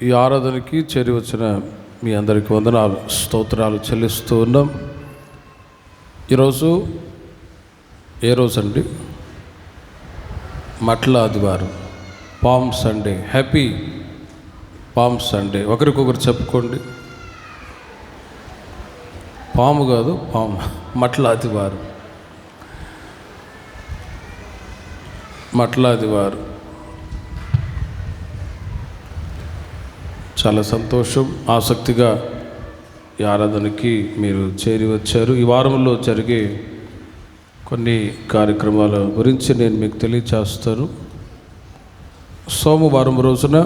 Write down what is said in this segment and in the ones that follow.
ఈ ఆరాధనకి చేరి వచ్చిన మీ అందరికీ వందనాలు, స్తోత్రాలు చెల్లిస్తూ ఉన్నాం. ఈరోజు ఏ రోజు అండి? మట్ల ఆదివారం, palm Sunday. Happy palm Sunday. ఒకరికొకరు చెప్పుకోండి. పాము కాదు, పాము. మట్ల ఆదివారం, మట్ల ఆదివారం. చాలా సంతోషం, ఆసక్తిగా ఈ ఆరాధనకి మీరు చేరి వచ్చారు. ఈ వారంలో జరిగే కొన్ని కార్యక్రమాల గురించి నేను మీకు తెలియచేస్తాను. సోమవారం రోజున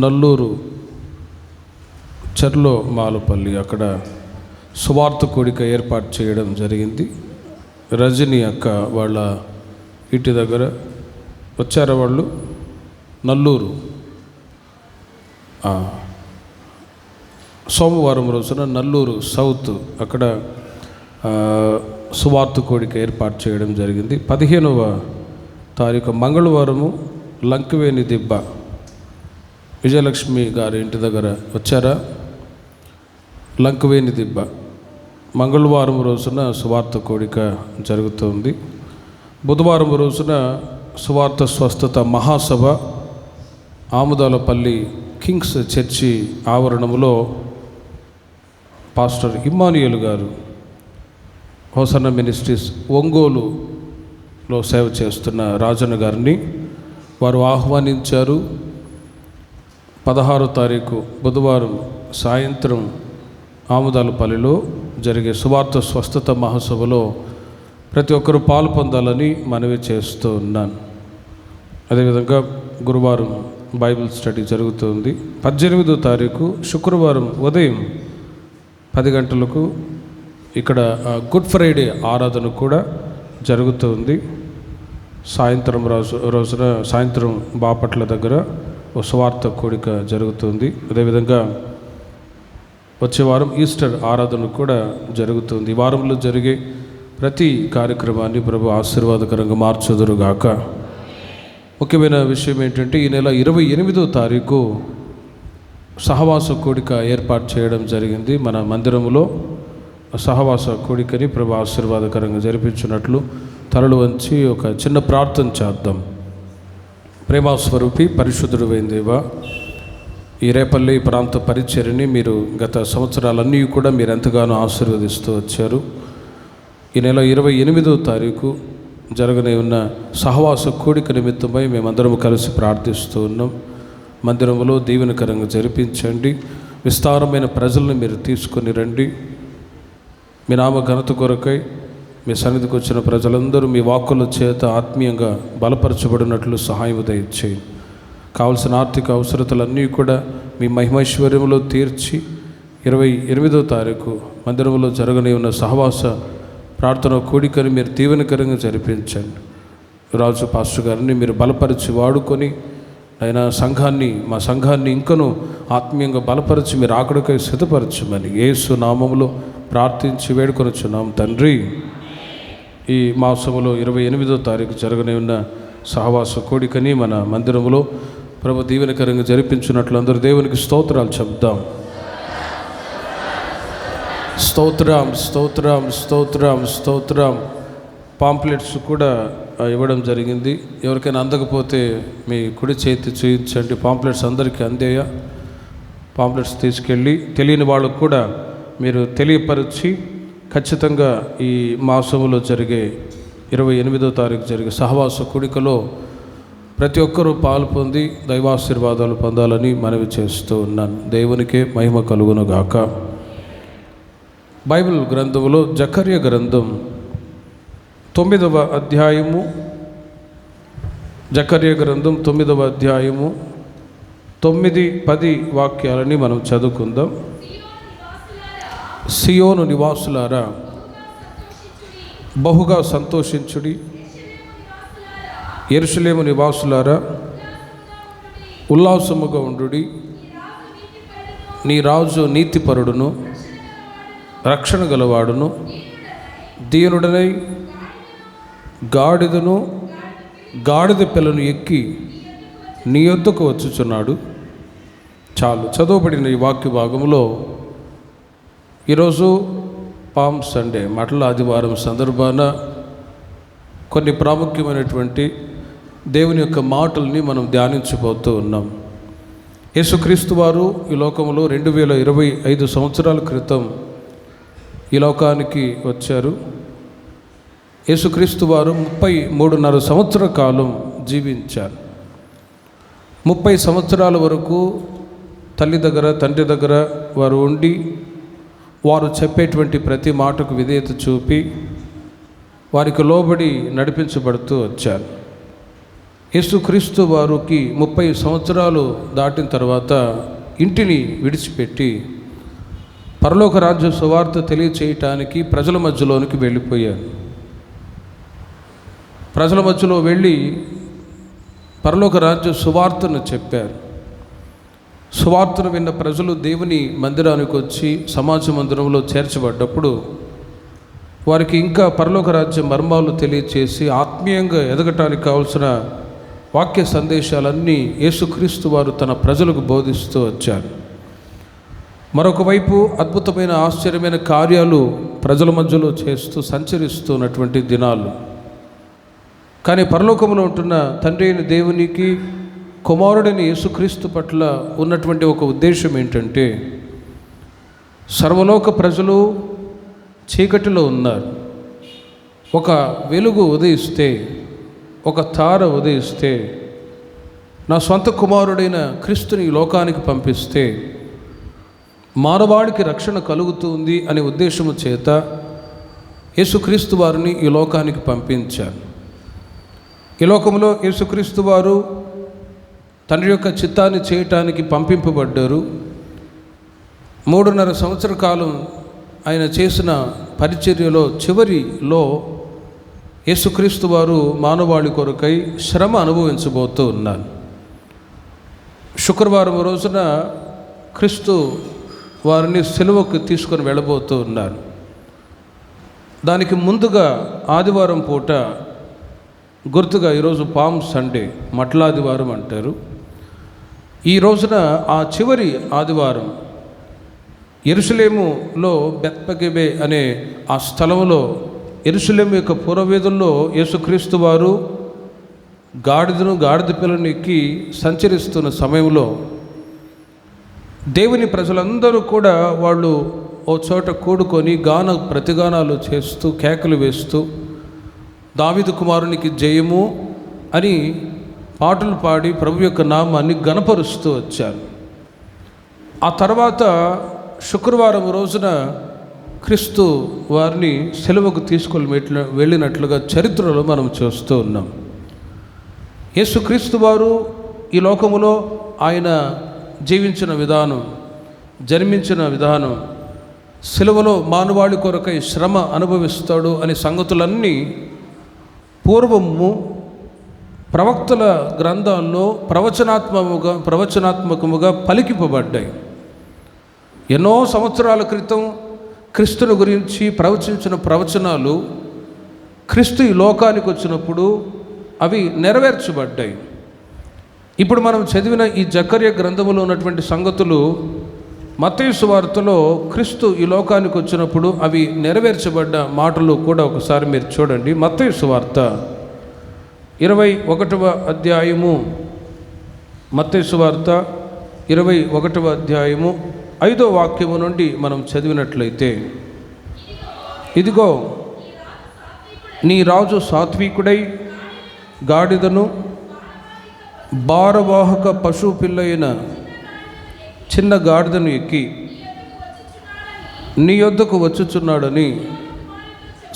నల్లూరు చెర్లో మాలపల్లి అక్కడ సువార్త కూడిక ఏర్పాటు చేయడం జరిగింది. రజని అక్క వాళ్ళ ఇంటి దగ్గర వచ్చారు వాళ్ళు. నల్లూరు సోమవారం రోజున నల్లూరు సౌత్ అక్కడ సువార్త కూడిక ఏర్పాటు చేయడం జరిగింది. 15వ తారీఖు మంగళవారము లంకవేణి దిబ్బ విజయలక్ష్మి గారి ఇంటి దగ్గర వచ్చారా? లంకవేణి దిబ్బ మంగళవారం రోజున సువార్త కూడిక జరుగుతుంది. బుధవారం రోజున సువార్త స్వస్థత మహాసభ ఆముదాలపల్లి కింగ్స్ చర్చి ఆవరణంలో పాస్టర్ ఇమ్మానుయేల్ గారు హోసన్న మినిస్ట్రీస్ ఒంగోలులో సేవ చేస్తున్న రాజన్న గారిని వారు ఆహ్వానించారు. 16వ తారీఖు బుధవారం సాయంత్రం ఆముదాలపల్లిలో జరిగే సువార్త స్వస్థత మహాసభలో ప్రతి ఒక్కరూ పాలు పొందాలని మనవి చేస్తూ ఉన్నాను. అదేవిధంగా గురువారం బైబిల్ స్టడీ జరుగుతుంది. 18వ తారీఖు శుక్రవారం ఉదయం 10 గంటలకు ఇక్కడ గుడ్ ఫ్రైడే ఆరాధన కూడా జరుగుతుంది. సాయంత్రం రోజున సాయంత్రం బాపట్ల దగ్గర ఓ సువార్త కూడిక జరుగుతుంది. అదేవిధంగా వచ్చే వారం ఈస్టర్ ఆరాధన కూడా జరుగుతుంది. ఈ వారంలో జరిగే ప్రతి కార్యక్రమాన్ని ప్రభు ఆశీర్వాదకరంగా మార్చుదురుగాక. ముఖ్యమైన విషయం ఏంటంటే ఈ నెల 28వ తారీఖు సహవాస కూడిక ఏర్పాటు చేయడం జరిగింది. మన మందిరంలో సహవాస కూడికని ప్రభు ఆశీర్వాదకరంగా జరిపించినట్లు తలలు వంచి ఒక చిన్న ప్రార్థన చేద్దాం. ప్రేమాస్వరూపి పరిశుద్ధుడు అయిన దేవా, ఈ రేపల్లి ప్రాంత పరిచర్యని మీరు గత సంవత్సరాలన్నీ కూడా మీరు ఎంతగానో ఆశీర్వదిస్తూ వచ్చారు. ఈ నెల 28వ తారీఖు జరగనే ఉన్న సహవాస కూడిక నిమిత్తమై మేమందరం కలిసి ప్రార్థిస్తూ ఉన్నాం. మందిరంలో దీవెనకరంగా జరిపించండి. విస్తారమైన ప్రజలను మీరు తీసుకొని రండి. మీ నామ ఘనత కొరకై మీ సన్నిధికి వచ్చిన ప్రజలందరూ మీ వాక్కుల చేత ఆత్మీయంగా బలపరచబడినట్లు సహాయం దయచేయండి. కావలసిన ఆర్థిక అవసరతలన్నీ కూడా మీ మహిమైశ్వర్యంలో తీర్చి 28వ తారీఖు మందిరంలో జరగనే ఉన్న సహవాస ప్రార్థన కూడికని మీరు దీవెనకరంగా జరిపించండి. రాజు పాస్టర్ గారిని మీరు బలపరిచి వాడుకొని ఆయన మా సంఘాన్ని ఇంకనూ ఆత్మీయంగా బలపరిచి మీరు ఆకడకై సిద్ధపరచమని యేసు నామములో ప్రార్థించి వేడుకొనుచున్నాం తండ్రి. ఈ మాసములో 28వ తారీఖు జరగనే ఉన్న సహవాస కూడికని మన మందిరంలో ప్రభు దీవెనకరంగా జరిపించినట్లు అందరూ దేవునికి స్తోత్రాలు చెప్దాం. స్తోత్రం స్తోత్రం స్తోత్రం స్తోత్రం. పాంప్లెట్స్ కూడా ఇవ్వడం జరిగింది. ఎవరికైనా అందకపోతే మీ కుడి చేతి చూపించండి. పాంప్లెట్స్ అందరికీ అందేయ. పాంప్లెట్స్ తీసుకెళ్ళి తెలియని వాళ్ళకు కూడా మీరు తెలియపరిచి ఖచ్చితంగా ఈ మాసంలో జరిగే 28వ తారీఖు జరిగే సహవాస కూడికలో ప్రతి ఒక్కరూ పాలు పొంది దైవాశీర్వాదాలు పొందాలని మనవి చేస్తూ ఉన్నాను. దేవునికే మహిమ కలుగునుగాక. బైబిల్ గ్రంథంలో జకర్య గ్రంథం 9వ అధ్యాయము, జకర్య గ్రంథం 9వ అధ్యాయము 9-10 వాక్యాలని మనం చదువుకుందాం. సియోను నివాసులారా బహుగా సంతోషించుడి, యెరూషలేము నివాసులారా ఉల్లాసముగా ఉండుడి. నీ రాజు నీతిపరుడును రక్షణ గలవాడును దీనుడనై గాడిదను గాడిద పిల్లను ఎక్కి నీ యొద్దకు వచ్చుచున్నాడు. చాలు. చదవబడిన ఈ వాక్య భాగంలో ఈరోజు పామ్ సండే, మటల ఆదివారం సందర్భాన కొన్ని ప్రాముఖ్యమైనటువంటి దేవుని యొక్క మాటల్ని మనం ధ్యానించబోతూ ఉన్నాం. యేసుక్రీస్తు వారు ఈ లోకంలో 2025 సంవత్సరాల క్రితం ఈ లోకానికి వచ్చారు. యేసుక్రీస్తు వారు 33.5 సంవత్సర కాలం జీవించారు. 30 సంవత్సరాల వరకు తల్లి దగ్గర, తండ్రి దగ్గర వారు ఉండి, వారు చెప్పేటువంటి ప్రతి మాటకు విధేయత చూపి వారికి లోబడి నడిపించబడుతూ వచ్చారు. యేసుక్రీస్తు వారికి 30 సంవత్సరాలు దాటిన తర్వాత ఇంటిని విడిచిపెట్టి పరలోక రాజ్య సువార్త తెలియచేయటానికి ప్రజల మధ్యలోనికి వెళ్ళిపోయారు. ప్రజల మధ్యలో వెళ్ళి పరలోక రాజ్య సువార్తను చెప్పారు. సువార్తను విన్న ప్రజలు దేవుని మందిరానికి వచ్చి సమాజ మందిరంలో చేర్చబడ్డప్పుడు వారికి ఇంకా పరలోక రాజ్య మర్మాలు తెలియచేసి ఆత్మీయంగా ఎదగటానికి కావలసిన వాక్య సందేశాలన్నీ యేసుక్రీస్తు వారు తన ప్రజలకు బోధిస్తూ వచ్చారు. మరొక వైపు అద్భుతమైన ఆశ్చర్యమైన కార్యాలు ప్రజల మధ్యలో చేస్తూ సంచరిస్తున్నటువంటి దినాలు. కానీ పరలోకంలో ఉంటున్న తండ్రి అయిన దేవునికి, కుమారుడైన యేసుక్రీస్తు పట్ల ఉన్నటువంటి ఒక ఉద్దేశం ఏంటంటే, సర్వలోక ప్రజలు చీకటిలో ఉన్నారు. ఒక వెలుగు ఉదయిస్తే, ఒక తార ఉదయిస్తే, నా సొంత కుమారుడైన క్రీస్తుని ఈ లోకానికి పంపిస్తే మానవాళికి రక్షణ కలుగుతుంది అనే ఉద్దేశము చేత యేసుక్రీస్తు వారిని ఈ లోకానికి పంపించారు. ఈ లోకంలో యేసుక్రీస్తు వారు తండ్రి యొక్క చిత్తాన్ని చేయటానికి పంపింపబడ్డారు. 3.5 సంవత్సర కాలం ఆయన చేసిన పరిచర్యలో చివరిలో యేసుక్రీస్తు వారు మానవాళి కొరకై శ్రమ అనుభవించబోతూ ఉన్నారు. శుక్రవారం రోజున క్రీస్తు వారిని సిలువకు తీసుకొని వెళ్ళబోతూ ఉన్నారు. దానికి ముందుగా ఆదివారం పూట గుర్తుగా ఈరోజు పామ్ సండే, మట్లాదివారం అంటారు. ఈ రోజున ఆ చివరి ఆదివారం యెరూషలేములో బెత్పగెబే అనే ఆ స్థలంలో, యెరూషలేము యొక్క పూర్వవీధుల్లో యేసుక్రీస్తు వారు గాడిద పిల్లని ఎక్కి సంచరిస్తున్న సమయంలో దేవుని ప్రజలందరూ కూడా వాళ్ళు ఓ చోట కూడుకొని ప్రతిగానాలు చేస్తూ, కేకలు వేస్తూ, దావీదు కుమారునికి జయము అని పాటలు పాడి ప్రభు యొక్క నామాన్ని ఘనపరుస్తూ వచ్చారు. ఆ తర్వాత శుక్రవారం రోజున క్రీస్తు వారిని సెలవుకు తీసుకొని వెళ్ళినట్లుగా చరిత్రలో మనం చూస్తూ ఉన్నాం. యేసుక్రీస్తు వారు ఈ లోకములో ఆయన జీవించిన విధానం, జన్మించిన విధానం, సెలవులో మానవాళి కొరకై శ్రమ అనుభవిస్తాడు అనే సంగతులన్నీ పూర్వము ప్రవక్తల గ్రంథాల్లో ప్రవచనాత్మకముగా పలికింపబడ్డాయి. ఎన్నో సంవత్సరాల క్రితం క్రీస్తుని గురించి ప్రవచించిన ప్రవచనాలు క్రీస్తు ఈ లోకానికి వచ్చినప్పుడు అవి నెరవేర్చబడ్డాయి. ఇప్పుడు మనం చదివిన ఈ జకర్య గ్రంథములో ఉన్నటువంటి సంగతులు మత్తయి సువార్తలో క్రీస్తు ఈ లోకానికి వచ్చినప్పుడు అవి నెరవేర్చబడ్డ మాటలు కూడా ఒకసారి మీరు చూడండి. మత్తయి సువార్త 21వ అధ్యాయము, మత్తయి సువార్త 21వ అధ్యాయము 5వ వాక్యము నుండి మనం చదివినట్లయితే, ఇదిగో నీ రాజు సాత్వికుడై గాడిదను భారవాహక పశువు పిల్లైన చిన్న గాడిదను ఎక్కి నీ యొద్దకు వచ్చుచున్నాడని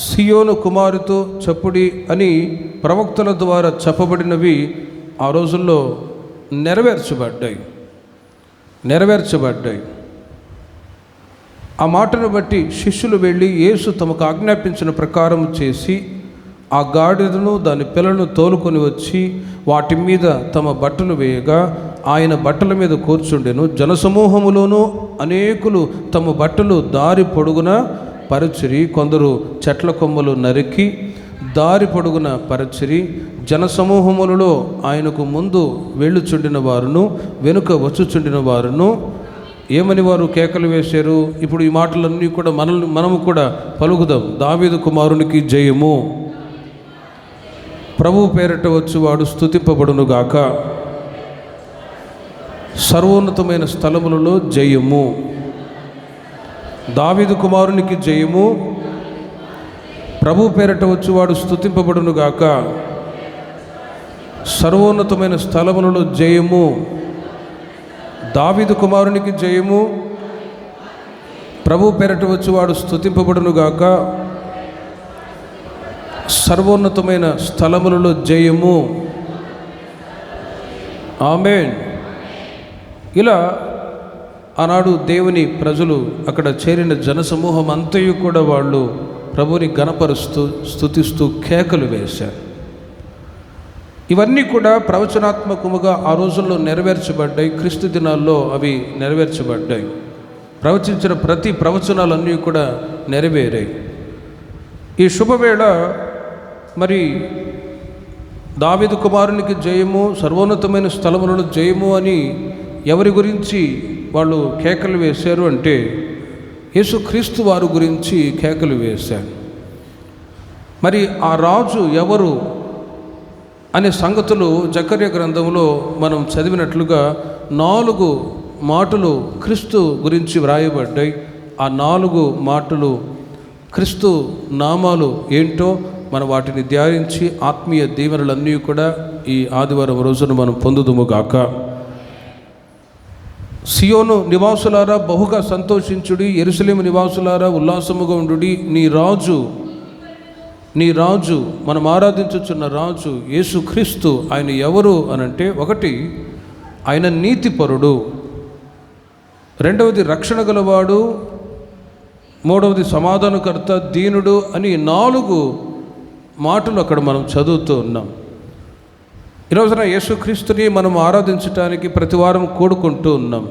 సియోను కుమారుతో చెప్పుడి అని ప్రవక్తల ద్వారా చెప్పబడినవి ఆ రోజుల్లో నెరవేర్చబడ్డాయి. ఆ మాటను బట్టి శిష్యులు వెళ్ళి యేసు తమకు ఆజ్ఞాపించిన ప్రకారం చేసి ఆ గాడిదను దాని పిల్లలను తోలుకొని వచ్చి వాటి మీద తమ బట్టలు వేయగా ఆయన బట్టల మీద కూర్చుండెను. జనసమూహములోనూ అనేకులు తమ బట్టలు దారి పొడుగున పరిచిరి, కొందరు చెట్ల కొమ్మలు నరికి దారి పొడుగున పరచిరి. జనసమూహములలో ఆయనకు ముందు వెళ్ళుచుండిన వారును వెనుక వచ్చుచుండిన వారును ఏమని వారు కేకలు వేశారు? ఇప్పుడు ఈ మాటలన్నీ కూడా మనము కూడా పలుకుదాం. దావీదు కుమారునికి జయము, ప్రభువు పేరట వచ్చువాడు స్తుతింపబడును గాక, సర్వోన్నతమైన స్థలములలో జయము. దావీదు కుమారునికి జయము, ప్రభువు పేరట వచ్చువాడు స్తుతింపబడును గాక, సర్వోన్నతమైన స్థలములలో జయము. దావీదు కుమారునికి జయము, ప్రభువు పేరట వచ్చువాడు స్తుతింపబడును గాక, సర్వోన్నతమైన స్థలములలో జయము. ఆమేన్. ఇలా ఆనాడు దేవుని ప్రజలు, అక్కడ చేరిన జనసమూహం అంతయు కూడా వాళ్ళు ప్రభువుని గణపరుస్తూ స్తుతిస్తూ కేకలు వేశారు. ఇవన్నీ కూడా ప్రవచనాత్మకముగా ఆ రోజుల్లో నెరవేర్చబడ్డాయి. క్రీస్తు దినాల్లో అవి నెరవేర్చబడ్డాయి. ప్రవచించిన ప్రతి ప్రవచనాలన్నీ కూడా నెరవేరాయి. ఈ శుభవేళ మరి దావీదు కుమారునికి జయము, సర్వోన్నతమైన స్థలములలో జయము అని ఎవరి గురించి వాళ్ళు కేకలు వేశారు అంటే యేసుక్రీస్తు వారి గురించి కేకలు వేశారు. మరి ఆ రాజు ఎవరు అనే సంగతులు జకర్యా గ్రంథంలో మనం చదివినట్లుగా 4 మాటలు క్రీస్తు గురించి వ్రాయబడ్డాయి. ఆ 4 మాటలు క్రీస్తు నామాలు ఏంటో మనం వాటిని ధ్యానించి ఆత్మీయ దీవెనలన్నీ కూడా ఈ ఆదివారం రోజున మనం పొందుదుము గాక. సియోను నివాసులారా బహుగా సంతోషించుడి, యెరూషలేము నివాసులారా ఉల్లాసముగా ఉండుడి. నీ రాజు మనం ఆరాధించుచున్న రాజు యేసుక్రీస్తు. ఆయన ఎవరు అనంటే, ఒకటి ఆయన నీతిపరుడు, రెండవది రక్షణ గలవాడు, మూడవది సమాధానకర్త, దీనుడు అని 4 మాటలు అక్కడ మనం చదువుతూ ఉన్నాం. ఈరోజున యేసుక్రీస్తుని మనం ఆరాధించటానికి ప్రతి వారం కూడుకుంటూ ఉన్నాం.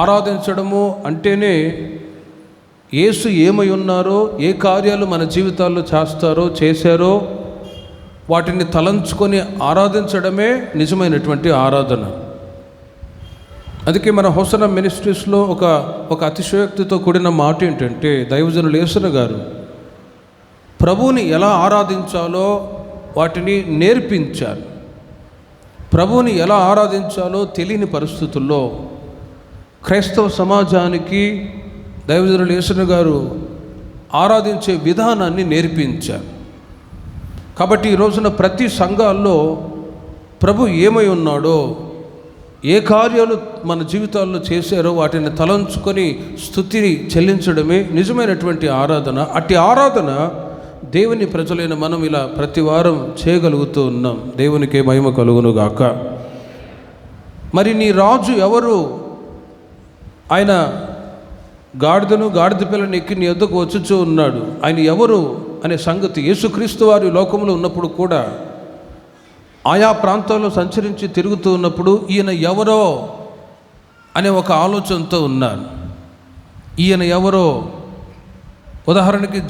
ఆరాధించడము అంటేనే యేసు ఏమై ఉన్నారో, ఏ కార్యాలు మన జీవితాల్లో చేశారో వాటిని తలంచుకొని ఆరాధించడమే నిజమైనటువంటి ఆరాధన. అందుకే మన హోసనా మినిస్ట్రీస్లో ఒక అతిశయోక్తితో కూడిన మాట ఏంటంటే, దైవజనులు యేసన్న గారు ప్రభువుని ఎలా ఆరాధించాలో వాటిని నేర్పించారు. ప్రభువుని ఎలా ఆరాధించాలో తెలియని పరిస్థితుల్లో క్రైస్తవ సమాజానికి దైవజనులు యేసన్న గారు ఆరాధించే విధానాన్ని నేర్పించారు. కాబట్టి ఈ రోజున ప్రతి సంఘాల్లో ప్రభు ఏమై ఉన్నాడో, ఏ కార్యాలు మన జీవితాల్లో చేశారో వాటిని తలంచుకొని స్తుతిని చెల్లించడమే నిజమైనటువంటి ఆరాధన. అట్టి ఆరాధన దేవుని ప్రజలైన మనం ఇలా ప్రతి వారం చేయగలుగుతూ ఉన్నాం. దేవునికే మహిమ కలుగును గాక. మరి నీ రాజు ఎవరు? ఆయన గాడిద పిల్లని ఎక్కి నీ యొద్దకు వచ్చుచూ ఉన్నాడు. ఆయన ఎవరు అనే సంగతి యేసుక్రీస్తు వారి లోకంలో ఉన్నప్పుడు కూడా ఆయా ప్రాంతాల్లో సంచరించి తిరుగుతూ ఉన్నప్పుడు ఈయన ఎవరో అనే ఒక ఆలోచనతో ఉన్నారు. ఈయన ఎవరో, ఉదాహరణకి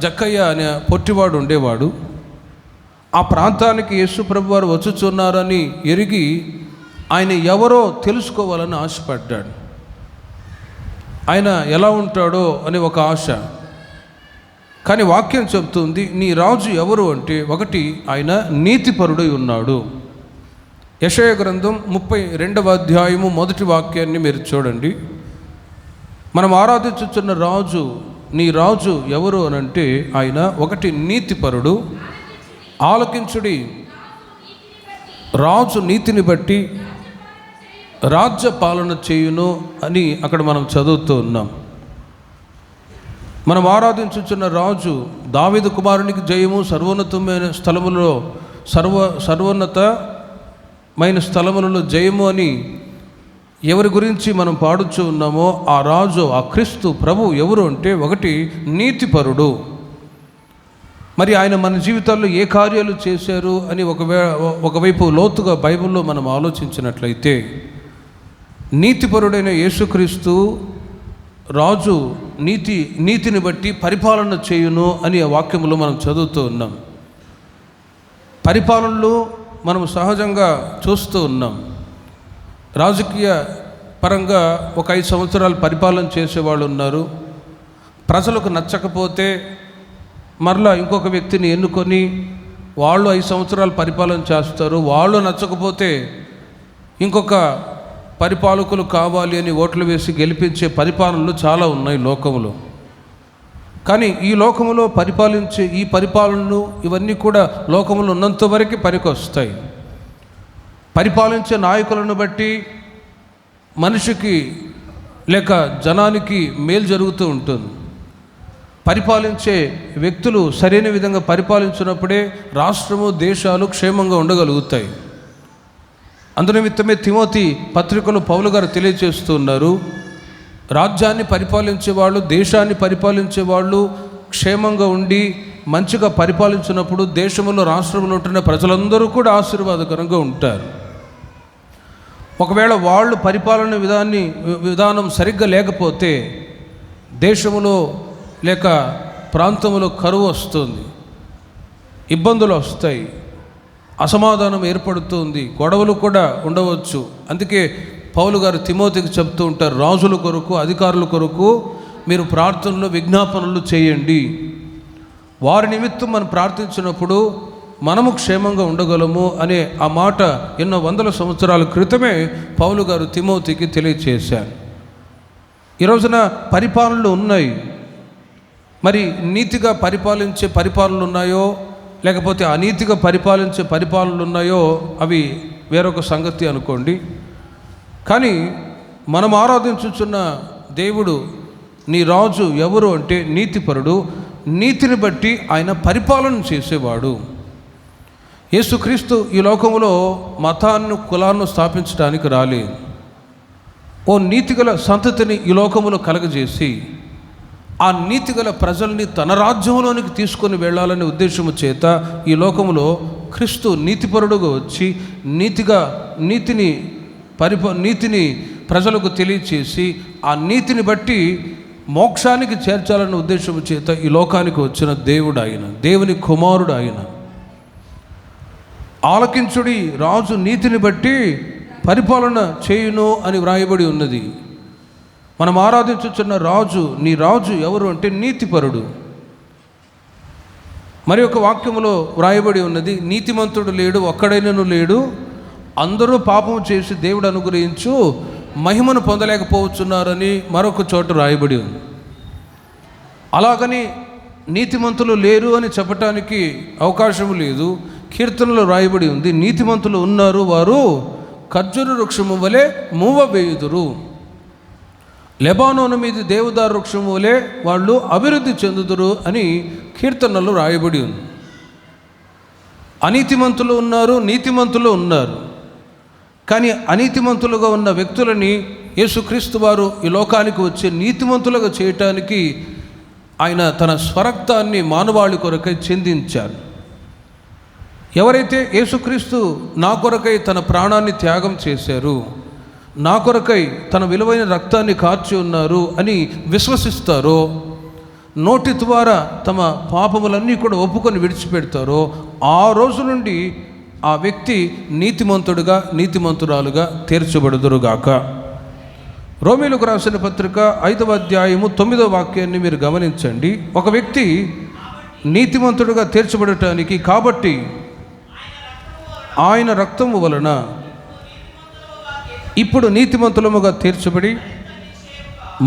జక్కయ్య అనే పొట్టివాడు ఉండేవాడు. ఆ ప్రాంతానికి యేసు ప్రభు వారు వచ్చుచున్నారని ఎరిగి ఆయన ఎవరో తెలుసుకోవాలని ఆశపడ్డాడు. ఆయన ఎలా ఉంటాడో అనే ఒక ఆశ. కానీ వాక్యం చెబుతుంది, నీ రాజు ఎవరు అంటే, ఒకటి ఆయన నీతిపరుడై ఉన్నాడు. యెషయా గ్రంథం 32వ అధ్యాయము 1వ వాక్యాన్ని మీరు చూడండి. మనం ఆరాధించుచున్న రాజు, నీ రాజు ఎవరు అనంటే ఆయన ఒకటి నీతిపరుడు. ఆలకించుడి, రాజు నీతిని బట్టి రాజ్య పాలన చేయును అని అక్కడ మనం చదువుతూ ఉన్నాం. మనం ఆరాధించుచున్న రాజు దావీదు కుమారునికి జయము, సర్వోన్నతమైన స్థలములలో సర్వోన్నతమైన స్థలములలో జయము అని ఎవరి గురించి మనం పాడుచూ ఉన్నామో ఆ రాజు, ఆ క్రీస్తు ప్రభు ఎవరు అంటే ఒకటి నీతిపరుడు. మరి ఆయన మన జీవితాల్లో ఏ కార్యాలు చేశారు అని ఒకవైపు లోతుగా బైబిల్లో మనం ఆలోచించినట్లయితే, నీతిపరుడైన యేసుక్రీస్తు రాజు నీతిని బట్టి పరిపాలన చేయును అని ఆ వాక్యములో మనం చదువుతూ ఉన్నాం. పరిపాలనలు మనం సహజంగా చూస్తూ ఉన్నాం. రాజకీయ పరంగా ఒక 5 సంవత్సరాలు పరిపాలన చేసేవాళ్ళు ఉన్నారు. ప్రజలకు నచ్చకపోతే మరలా ఇంకొక వ్యక్తిని ఎన్నుకొని వాళ్ళు 5 సంవత్సరాలు పరిపాలన చేస్తారు. వాళ్ళు నచ్చకపోతే ఇంకొక పరిపాలకులు కావాలి అని ఓట్లు వేసి గెలిపించే పరిపాలనలు చాలా ఉన్నాయి లోకములో. కానీ ఈ లోకములో పరిపాలించే ఈ పరిపాలనలు ఇవన్నీ కూడా లోకములో ఉన్నంత వరకు పనికొస్తాయి. పరిపాలించే నాయకులను బట్టి మనిషికి లేక జనానికి మేలు జరుగుతూ ఉంటుంది. పరిపాలించే వ్యక్తులు సరైన విధంగా పరిపాలించినప్పుడే రాష్ట్రము దేశాలు క్షేమంగా ఉండగలుగుతాయి. అందునిమిత్తమే తిమోతి పత్రికలో పౌలు గారు తెలియజేస్తున్నారు, రాజ్యాన్ని పరిపాలించేవాళ్ళు, దేశాన్ని పరిపాలించేవాళ్ళు క్షేమంగా ఉండి మంచిగా పరిపాలించినప్పుడు దేశంలో రాష్ట్రంలో ఉంటున్న ప్రజలందరూ కూడా ఆశీర్వాదకరంగా ఉంటారు. ఒకవేళ వాళ్ళు పరిపాలన విధానం సరిగ్గా లేకపోతే దేశంలో లేక ప్రాంతంలో కరువు వస్తుంది, ఇబ్బందులు వస్తాయి, అసమాధానం ఏర్పడుతుంది, గొడవలు కూడా ఉండవచ్చు. అందుకే పౌలు గారు తిమోతికి చెప్తూ ఉంటారు, రాజుల కొరకు అధికారుల కొరకు మీరు ప్రార్థనలు విజ్ఞాపనలు చేయండి. వారి నిమిత్తం మనం ప్రార్థించినప్పుడు మనము క్షేమంగా ఉండగలము అనే ఆ మాట ఎన్నో వందల సంవత్సరాల క్రితమే పౌలు గారు తిమోతికి తెలియచేశారు. ఈ రోజున పరిపాలనలు ఉన్నాయి. మరి నీతిగా పరిపాలించే పరిపాలనలు ఉన్నాయో లేకపోతే అనీతిగా పరిపాలించే పరిపాలనలు ఉన్నాయో అవి వేరొక సంగతి అనుకోండి. కానీ మనం ఆరాధించుచున్న దేవుడు, నీ రాజు ఎవరు అంటే నీతిపరుడు, నీతిని బట్టి ఆయన పరిపాలన చేసేవాడు. యేసుక్రీస్తు ఈ లోకంలో మతాన్ని కులాన్ని స్థాపించడానికి రాలేదు. ఓ నీతిగల సంతతిని ఈ లోకములో కలగజేసి ఆ నీతిగల ప్రజల్ని తన రాజ్యంలోనికి తీసుకొని వెళ్ళాలనే ఉద్దేశము చేత ఈ లోకములో క్రీస్తు నీతిపరుడుగా వచ్చి నీతిని ప్రజలకు తెలియచేసి ఆ నీతిని బట్టి మోక్షానికి చేర్చాలనే ఉద్దేశము చేత ఈ లోకానికి వచ్చిన దేవుడు ఆయన, దేవుని కుమారుడు ఆయన. ఆలకించుడి, రాజు నీతిని బట్టి పరిపాలన చేయును అని వ్రాయబడి ఉన్నది. మనం ఆరాధించుచున్న రాజు, నీ రాజు ఎవరు అంటే నీతిపరుడు. మరి ఒక వాక్యములో వ్రాయబడి ఉన్నది, నీతిమంతుడు లేడు, ఒక్కడైనను లేడు, అందరూ పాపము చేసి దేవుడు అనుగ్రహించు మహిమను పొందలేకపోవచ్చున్నారని మరొక చోట రాయబడి ఉంది. అలాగని నీతిమంతులు లేరు అని చెప్పటానికి అవకాశం లేదు. కీర్తనలో రాయబడి ఉంది, నీతిమంతులు ఉన్నారు, వారు ఖర్జూర వృక్షము వలె మూవవేయుదురు, లెబానోను మీద దేవదారు వృక్షము వలె వాళ్ళు అభివృద్ధి చెందుదురు అని కీర్తనలో రాయబడి ఉంది. అనీతిమంతులు ఉన్నారు, నీతిమంతులు ఉన్నారు. కానీ అనీతిమంతులుగా ఉన్న వ్యక్తులని యేసుక్రీస్తు వారు ఈ లోకానికి వచ్చి నీతిమంతులుగా చేయటానికి ఆయన తన స్వరక్తాన్ని మానవాళి కొరకై చెందించారు. ఎవరైతే యేసుక్రీస్తు నా కొరకై తన ప్రాణాన్ని త్యాగం చేశారు, నా కొరకై తన విలువైన రక్తాన్ని కార్చి ఉన్నారు అని విశ్వసిస్తారో, నోటి ద్వారా తమ పాపములన్నీ కూడా ఒప్పుకొని విడిచిపెడతారో, ఆ రోజు నుండి ఆ వ్యక్తి నీతిమంతుడుగా నీతిమంతురాలుగా తీర్చబడుదురుగాక. రోమీలకు రాసిన పత్రిక 5వ అధ్యాయము 9వ వాక్యాన్ని మీరు గమనించండి. ఒక వ్యక్తి నీతిమంతుడుగా తీర్చబడటానికి కాబట్టి ఆయన రక్తము వలన ఇప్పుడు నీతిమంతులముగా తీర్చబడి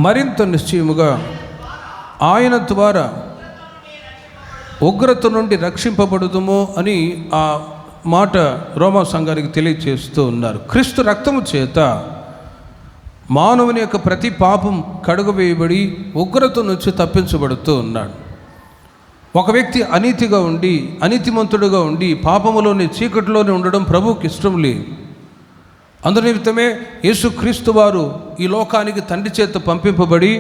మరింత నిశ్చయముగా ఆయన ద్వారా ఉగ్రత నుండి రక్షింపబడుదుము అని ఆ మాట రోమా సంఘానికి తెలియచేస్తూ ఉన్నారు. క్రీస్తు రక్తము చేత మానవుని యొక్క ప్రతి పాపం కడుగవేయబడి ఉగ్రత నుంచి తప్పించబడుతూ ఉన్నాడు. ఒక వ్యక్తి అనీతిగా ఉండి అనీతిమంతుడుగా ఉండి పాపములోని చీకటిలోనే ఉండడం ప్రభువుకి ఇష్టం లేదు. అందునిమిత్తమే యేసుక్రీస్తు వారు ఈ లోకానికి తండ్రి చేత పంపింపబడి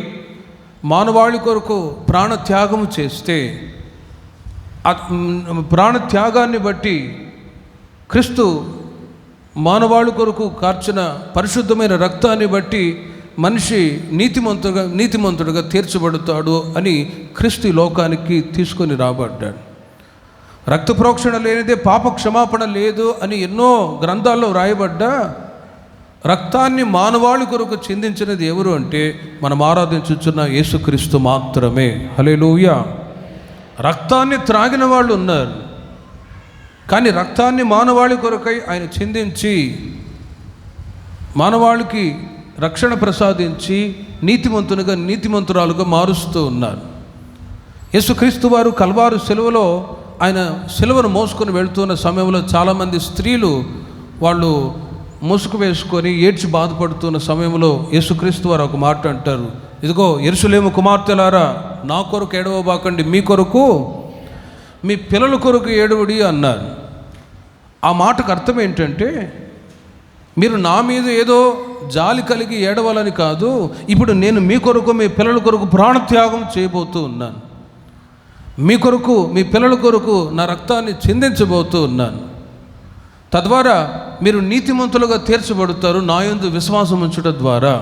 మానవాళి కొరకు ప్రాణత్యాగము చేస్తే ప్రాణత్యాగాన్ని బట్టి క్రీస్తు మానవాళి కొరకు కార్చిన పరిశుద్ధమైన రక్తాన్ని బట్టి మనిషి నీతిమంతుడుగా తీర్చబడతాడు అని క్రీస్తు లోకానికి తీసుకొని రాబడ్డాడు. రక్త ప్రోక్షణ లేనిదే పాప క్షమాపణ లేదు అని ఎన్నో గ్రంథాల్లో రాయబడ్డా రక్తాన్ని మానవాళి కొరకు చిందించినది ఎవరు అంటే మనం ఆరాధించుచున్న యేసుక్రీస్తు మాత్రమే. హల్లెలూయా. రక్తాన్ని త్రాగిన వాళ్ళు ఉన్నారు, కానీ రక్తాన్ని మానవాళి కొరకై ఆయన చిందించి మానవాళికి రక్షణ ప్రసాదించి నీతిమంతురాలుగా మారుస్తూ ఉన్నారు. యేసుక్రీస్తు వారు కల్వారు సిలువలో ఆయన సిలువను మోసుకొని వెళుతున్న సమయంలో చాలామంది స్త్రీలు వాళ్ళు ముసుగు వేసుకొని ఏడ్చి బాధపడుతున్న సమయంలో యేసుక్రీస్తు వారు ఒక మాట అంటారు, ఇదిగో యెరూషలేము కుమార్తెలారా, నా కొరకు ఏడవబాకండి, మీ కొరకు మీ పిల్లల కొరకు ఏడవడి అన్నారు. ఆ మాటకు అర్థం ఏంటంటే మీరు నా మీద ఏదో జాలి కలిగి ఏడవాలని కాదు, ఇప్పుడు నేను మీ కొరకు మీ పిల్లల కొరకు ప్రాణత్యాగం చేయబోతూ ఉన్నాను, మీ కొరకు మీ పిల్లల కొరకు నా రక్తాన్ని చిందించబోతూ ఉన్నాను. తద్వారా మీరు నీతిమంతులుగా తీర్చబడతారు నా యందు విశ్వాసం ఉంచుట ద్వారా.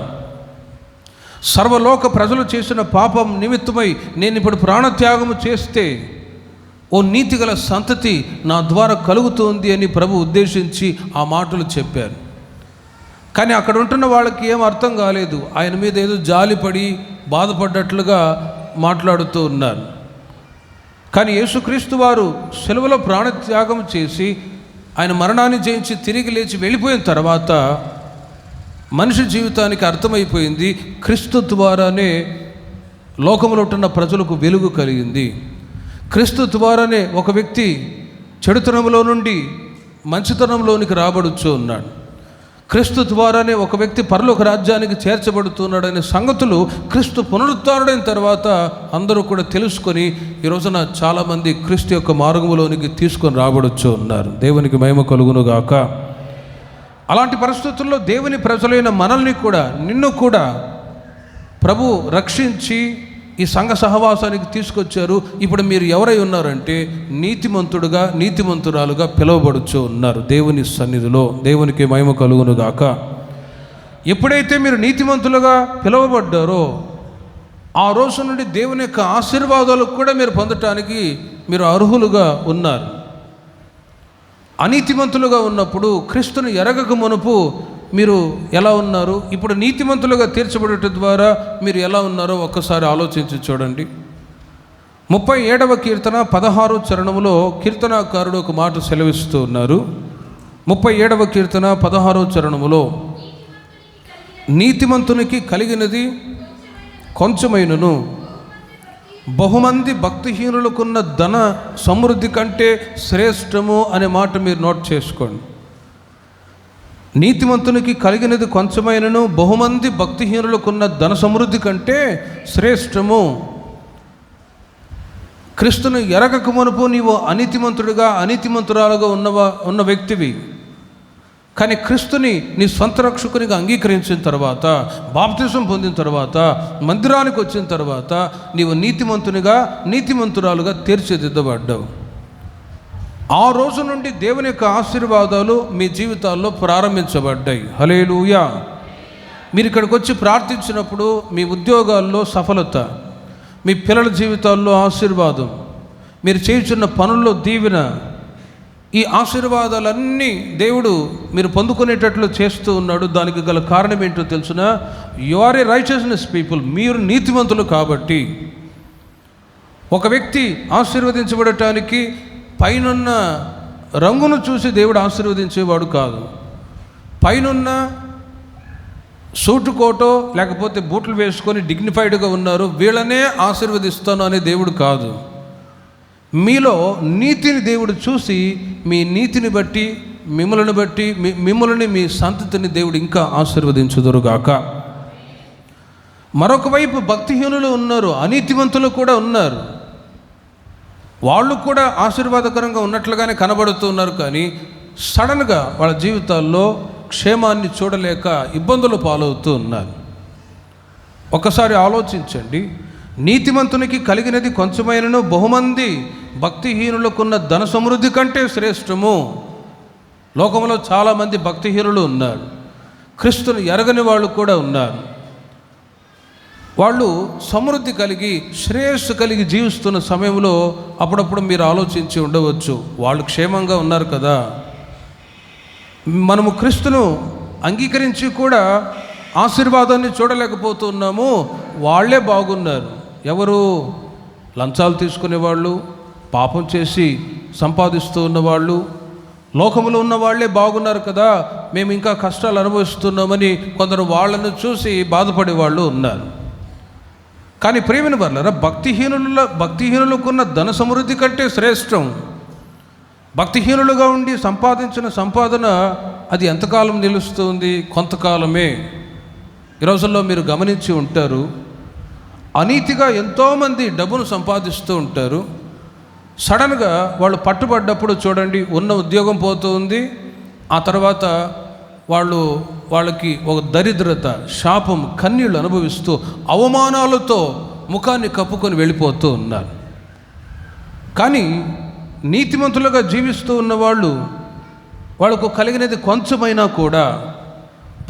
సర్వలోక ప్రజలు చేసిన పాపం నిమిత్తమై నేను ఇప్పుడు ప్రాణత్యాగము చేస్తే ఓ నీతిగల సంతతి నా ద్వారా కలుగుతుంది అని ప్రభు ఉద్దేశించి ఆ మాటలు చెప్పారు. కానీ అక్కడ ఉంటున్న వాళ్ళకి ఏం అర్థం కాలేదు, ఆయన మీద ఏదో జాలిపడి బాధపడ్డట్లుగా మాట్లాడుతూ ఉన్నారు. కానీ యేసుక్రీస్తు వారు సిలువలో ప్రాణత్యాగం చేసి ఆయన మరణాన్ని జయించి తిరిగి లేచి వెళ్ళిపోయిన తర్వాత మనిషి జీవితానికి అర్థమైపోయింది, క్రీస్తు ద్వారానే లోకంలో ఉంటున్న ప్రజలకు వెలుగు కలిగింది. క్రీస్తు ద్వారానే ఒక వ్యక్తి చెడుతనంలో నుండి మంచితనంలోనికి రాబడుచు ఉన్నాడు. క్రీస్తు ద్వారానే ఒక వ్యక్తి పరలోక రాజ్యానికి చేర్చబడుతున్నాడనే సంగతులు క్రీస్తు పునరుద్ధారుడైన తర్వాత అందరూ కూడా తెలుసుకొని ఈ రోజున చాలామంది క్రీస్తు యొక్క మార్గంలోనికి తీసుకొని రాబడుచు ఉన్నారు. దేవునికి మహిమ కలుగునుగాక. అలాంటి పరిస్థితుల్లో దేవుని ప్రజలైన మనల్ని కూడా నిన్ను కూడా ప్రభు రక్షించి ఈ సంఘ సహవాసానికి తీసుకొచ్చారు. ఇప్పుడు మీరు ఎవరై ఉన్నారంటే నీతిమంతురాలుగా పిలువబడుచు ఉన్నారు దేవుని సన్నిధిలో. దేవునికి మహిమ కలుగునుగాక. ఎప్పుడైతే మీరు నీతిమంతులుగా పిలువబడ్డారో ఆ రోజు నుండి దేవుని యొక్క ఆశీర్వాదాలు కూడా మీరు పొందటానికి మీరు అర్హులుగా ఉన్నారు. అనీతిమంతులుగా ఉన్నప్పుడు క్రీస్తుని ఎరగక మునుపు మీరు ఎలా ఉన్నారు, ఇప్పుడు నీతిమంతులుగా తీర్చబడటం ద్వారా మీరు ఎలా ఉన్నారో ఒక్కసారి ఆలోచించి చూడండి. 37వ కీర్తన 16వ చరణంలో కీర్తనాకారుడు ఒక మాట సెలవిస్తూ ఉన్నారు. 37వ కీర్తన 16వ చరణములో నీతిమంతునికి కలిగినది కొంచెమైనను బహుమంది భక్తిహీనులకున్న ధన సమృద్ధి కంటే శ్రేష్టము అనే మాట మీరు నోట్ చేసుకోండి. నీతిమంతునికి కలిగినది కొంచెమైనను బహుమంది భక్తిహీనులకున్న ధన సమృద్ధి కంటే శ్రేష్టము. క్రీస్తును ఎరగక మునుపు నీవు అనీతిమంతురాలుగా ఉన్న వ్యక్తివి. కానీ క్రీస్తుని నీ సొంత రక్షకునిగా అంగీకరించిన తర్వాత, బాప్తిసం పొందిన తర్వాత, మందిరానికి వచ్చిన తర్వాత నీవు నీతిమంతురాలుగా తీర్చిదిద్దబడ్డావు. ఆ రోజు నుండి దేవుని యొక్క ఆశీర్వాదాలు మీ జీవితాల్లో ప్రారంభించబడ్డాయి. హల్లెలూయా. మీరు ఇక్కడికి వచ్చి ప్రార్థించినప్పుడు మీ ఉద్యోగాల్లో సఫలత, మీ పిల్లల జీవితాల్లో ఆశీర్వాదం, మీరు చేయుచున్న పనుల్లో దీవెన, ఈ ఆశీర్వాదాలన్నీ దేవుడు మీరు పొందుకునేటట్లు చేస్తూ ఉన్నాడు. దానికి గల కారణం ఏంటో తెలుసిన, you are a righteousness people. మీరు నీతిమంతులు కాబట్టి. ఒక వ్యక్తి ఆశీర్వదించబడటానికి పైనున్న రంగును చూసి దేవుడు ఆశీర్వదించేవాడు కాదు. పైనున్న సూటు కోటో లేకపోతే బూట్లు వేసుకొని డిగ్నిఫైడ్గా ఉన్నారు, వీళ్ళనే ఆశీర్వదిస్తాను అనే దేవుడు కాదు. మీలో నీతిని దేవుడు చూసి మీ నీతిని బట్టి మిమ్మల్ని మీ సంతతిని దేవుడు ఇంకా ఆశీర్వదించుదురుగాక. మరొక వైపు భక్తిహీనులు ఉన్నారు, అనీతిమంతులు కూడా ఉన్నారు. వాళ్ళు కూడా ఆశీర్వాదకరంగా ఉన్నట్లుగానే కనబడుతూ ఉన్నారు. కానీ సడన్గా వాళ్ళ జీవితాల్లో క్షేమాన్ని చూడలేక ఇబ్బందులు పాలవుతూ ఉన్నారు. ఒకసారి ఆలోచించండి. నీతిమంతునికి కలిగినది కొంచెమైనను బహుమంది భక్తిహీనులకున్న ధన సమృద్ధి కంటే శ్రేష్టము. లోకంలో చాలామంది భక్తిహీనులు ఉన్నారు, క్రీస్తుని ఎరగని వాళ్ళు కూడా ఉన్నారు. వాళ్ళు సమృద్ధి కలిగి శ్రేయస్సు కలిగి జీవిస్తున్న సమయంలో అప్పుడప్పుడు మీరు ఆలోచించి ఉండవచ్చు, వాళ్ళు క్షేమంగా ఉన్నారు కదా, మనము క్రీస్తును అంగీకరించి కూడా ఆశీర్వాదాన్ని చూడలేకపోతున్నాము, వాళ్ళే బాగున్నారు. ఎవరు? లంచాలు తీసుకునేవాళ్ళు, పాపం చేసి సంపాదిస్తూ ఉన్నవాళ్ళు, లోకంలో ఉన్న వాళ్ళే బాగున్నారు కదా, మేము ఇంకా కష్టాలు అనుభవిస్తున్నామని కొందరు వాళ్ళను చూసి బాధపడే వాళ్ళు ఉన్నారు. కానీ ప్రియమైన వాళ్ళారా, భక్తిహీనులకున్న ధన సమృద్ధి కంటే శ్రేష్టం. భక్తిహీనులుగా ఉండి సంపాదించిన సంపాదన అది ఎంతకాలం నిలుస్తుంది? కొంతకాలమే. ఈ రోజుల్లో మీరు గమనించి ఉంటారు, అనీతిగా ఎంతోమంది డబ్బును సంపాదిస్తూ ఉంటారు. సడన్గా వాళ్ళు పట్టుబడ్డప్పుడు చూడండి, ఉన్న ఉద్యోగం పోతుంది, ఆ తర్వాత వాళ్ళకి ఒక దరిద్రత, శాపం, కన్నీళ్ళు అనుభవిస్తూ అవమానాలతో ముఖాన్ని కప్పుకొని వెళ్ళిపోతూ ఉన్నారు. కానీ నీతిమంతులుగా జీవిస్తూ ఉన్నవాళ్ళు, వాళ్ళకు కలిగినది కొంచెమైనా కూడా,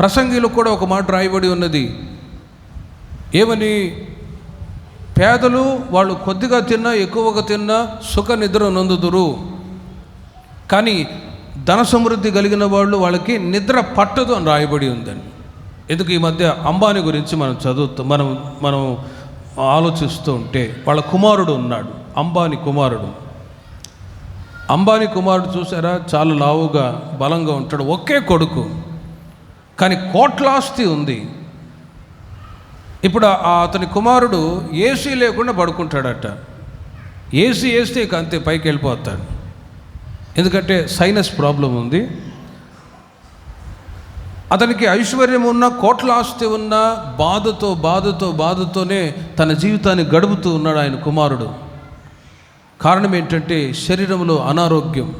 ప్రసంగిలో కూడా ఒక మాట రాయబడి ఉన్నది, ఏమని? పేదలు వాళ్ళు కొద్దిగా తిన్నా ఎక్కువగా తిన్నా సుఖ నిద్ర నొందుదురు, కానీ ధన సమృద్ధి కలిగిన వాళ్ళు వాళ్ళకి నిద్ర పట్టదు అని రాయబడి ఉందండి. ఎందుకు? ఈ మధ్య అంబానీ గురించి మనం ఆలోచిస్తూ ఉంటే, వాళ్ళ కుమారుడు ఉన్నాడు, అంబానీ కుమారుడు చూసారా? చాలా లావుగా బలంగా ఉంటాడు, ఒకే కొడుకు, కానీ కోట్ల ఆస్తి ఉంది. ఇప్పుడు అతని కుమారుడు ఏసీ లేకుండా పడుకుంటాడట. ఏసీ వేస్తే ఇక అంతే, పైకి వెళ్ళిపోతాడు. ఎందుకంటే సైనస్ ప్రాబ్లం ఉంది. అతనికి ఐశ్వర్యం ఉన్న, కోట్ల ఆస్తి ఉన్న, బాధతోనే తన జీవితాన్ని గడుపుతూ ఉన్నాడు ఆయన కుమారుడు. కారణం ఏంటంటే శరీరంలో అనారోగ్యం.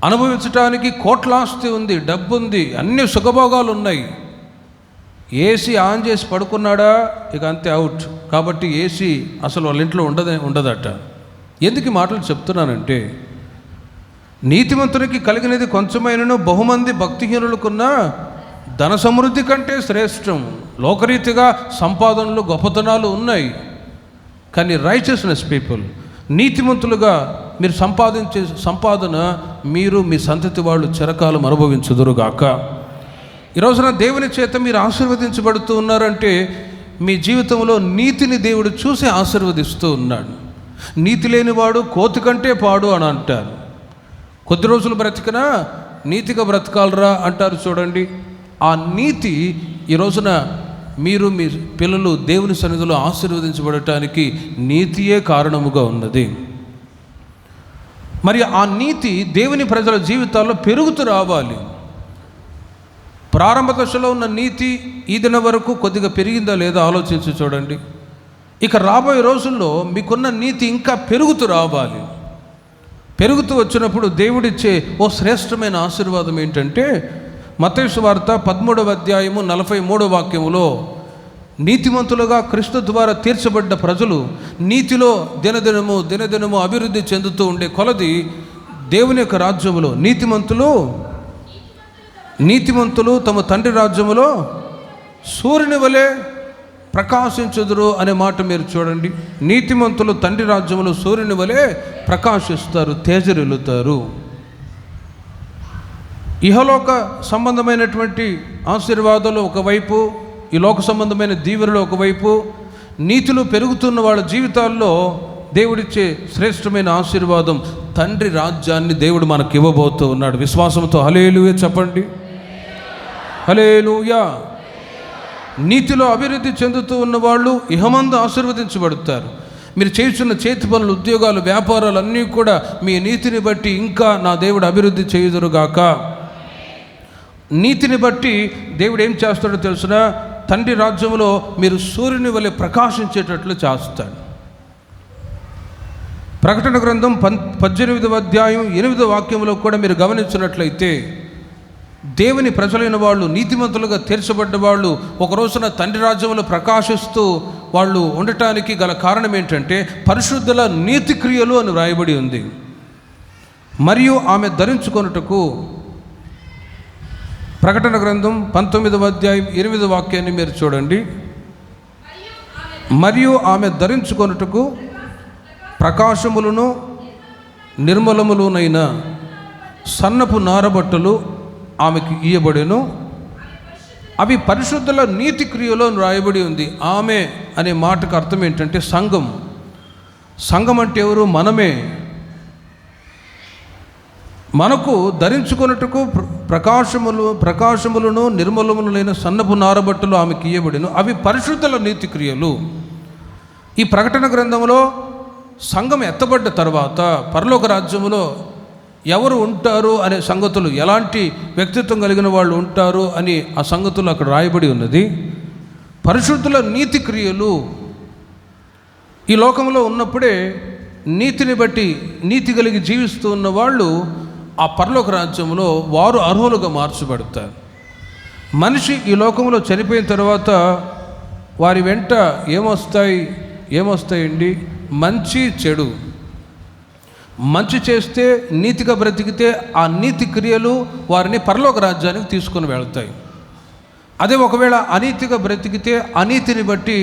అనుభవించడానికి కోట్ల ఆస్తి ఉంది, డబ్బు ఉంది, అన్ని సుఖభోగాలు ఉన్నాయి. ఏసీ ఆన్ చేసి పడుకున్నాడా ఇక అంతే, అవుట్. కాబట్టి ఏసీ అసలు వాళ్ళ ఇంట్లో ఉండదట. ఎందుకు మాటలు చెప్తున్నానంటే, నీతిమంతునికి కలిగినది కొంచెమైనను బహుమంది భక్తిహీనులకున్న ధన సమృద్ధి కంటే శ్రేష్టం. లోకరీతిగా సంపాదనలు, గొప్పతనాలు ఉన్నాయి, కానీ రైచియస్నెస్ పీపుల్, నీతిమంతులుగా మీరు సంపాదించే సంపాదన మీరు మీ సంతతి వాళ్ళు చిరకాలం అనుభవించుదురుగాక. ఈ రోజున దేవుని చేత మీరు ఆశీర్వదించబడుతూ ఉన్నారంటే మీ జీవితంలో నీతిని దేవుడు చూసి ఆశీర్వదిస్తూ ఉన్నాడు. నీతి లేనివాడు కోతి కంటే పాడు అని అంటారు. కొద్ది రోజులు బ్రతికినా నీతిగా బ్రతకాలరా అంటారు చూడండి. ఆ నీతి ఈ రోజున మీరు మీ పిల్లలు దేవుని సన్నిధిలో ఆశీర్వదించబడటానికి నీతియే కారణముగా ఉన్నది. మరి ఆ నీతి దేవుని ప్రజల జీవితాల్లో పెరుగుతూ రావాలి. ప్రారంభ దశలో ఉన్న నీతి ఈ దినం వరకు కొద్దిగా పెరిగిందా లేదా ఆలోచించి చూడండి. ఇక రాబోయే రోజుల్లో మీకున్న నీతి ఇంకా పెరుగుతూ రావాలి. పెరుగుతూ వచ్చినప్పుడు దేవుడిచ్చే ఓ శ్రేష్టమైన ఆశీర్వాదం ఏంటంటే, మత్తయి సువార్త 13వ అధ్యాయము 43వ వాక్యములో, నీతిమంతులుగా క్రీస్తు ద్వారా తీర్చబడ్డ ప్రజలు నీతిలో దినదినము అభివృద్ధి చెందుతూ ఉండే కొలది దేవుని యొక్క రాజ్యములో నీతిమంతులు తమ తండ్రి రాజ్యములో సూర్యుని వలె ప్రకాశించుదురు అనే మాట మీరు చూడండి. నీతిమంతులు తండ్రి రాజ్యములో సూర్యుని వలె ప్రకాశిస్తారు, తేజరిల్లుతారు. ఇహలోక సంబంధమైనటువంటి ఆశీర్వాదాలు ఒకవైపు, ఈ లోక సంబంధమైన దీవెనలు ఒకవైపు, నీతిలో పెరుగుతున్న వాళ్ళ జీవితాల్లో దేవుడిచ్చే శ్రేష్టమైన ఆశీర్వాదం తండ్రి రాజ్యాన్ని దేవుడు మనకు ఇవ్వబోతూ ఉన్నాడు. విశ్వాసంతో హల్లెలూయా చెప్పండి. హల్లెలూయా. నీతిలో అభివృద్ధి చెందుతూ ఉన్నవాళ్ళు ఇహమందు ఆశీర్వదించబడతారు. మీరు చేస్తున్న చేతి పనులు, ఉద్యోగాలు, వ్యాపారాలు అన్నీ కూడా మీ నీతిని బట్టి ఇంకా నా దేవుడు అభివృద్ధి చేయుదురుగాక. నీతిని బట్టి దేవుడు ఏం చేస్తాడో తెలుసిన, తండ్రి రాజ్యంలో మీరు సూర్యుని వలె ప్రకాశించేటట్లు చేస్తాడు. ప్రకటన గ్రంథం 18వ అధ్యాయం 8వ వాక్యంలో కూడా మీరు గమనించినట్లయితే, దేవుని ప్రజలైన వాళ్ళు, నీతిమంతులుగా తీర్చబడ్డ వాళ్ళు ఒక రోజున తండ్రి రాజ్యంలో ప్రకాశిస్తూ వాళ్ళు ఉండటానికి గల కారణం ఏంటంటే, పరిశుద్ధుల నీతి క్రియలు అని వ్రాయబడి ఉంది. మరియు ఆమె ధరించుకొనుటకు, ప్రకటన గ్రంథం 19వ అధ్యాయం 8వ వాక్యాన్ని మీరు చూడండి. మరియు ఆమె ధరించుకొనుటకు ప్రకాశములను నిర్మలములునైన సన్నపు నారబట్టలు ఆమెకు ఇయ్యబడెను. అవి పరిశుద్ధుల నీతి క్రియలో రాయబడి ఉంది. ఆమె అనే మాటకు అర్థం ఏంటంటే సంఘం. సంఘం అంటే ఎవరు? మనమే. మనకు ధరించుకొనుటకు ప్రకాశములను నిర్మలములైన సన్నపు నారబట్టలు ఆమెకి ఇయ్యబడిను. అవి పరిశుద్ధుల నీతి క్రియలు. ఈ ప్రకటన గ్రంథంలో సంఘం ఎత్తబడ్డ తర్వాత పరలోక రాజ్యములో ఎవరు ఉంటారు అనే సంగతులు, ఎలాంటి వ్యక్తిత్వం కలిగిన వాళ్ళు ఉంటారు అని ఆ సంగతులు అక్కడ రాయబడి ఉన్నది. పరిశుద్ధుల నీతి క్రియలు ఈ లోకంలో ఉన్నప్పుడే నీతిని బట్టి నీతి కలిగి జీవిస్తూ ఉన్న వాళ్ళు ఆ పరలోక రాజ్యంలో వారు అర్హులుగా మార్చబడతారు. మనిషి ఈ లోకంలో చనిపోయిన తర్వాత వారి వెంట ఏమొస్తాయండి? మంచి చెడు. మంచి చేస్తే నీతిగా బ్రతికితే ఆ నీతి క్రియలు వారిని పరలోక రాజ్యానికి తీసుకొని వెళ్తాయి. అదే ఒకవేళ అనీతిగా బ్రతికితే అనీతిని బట్టి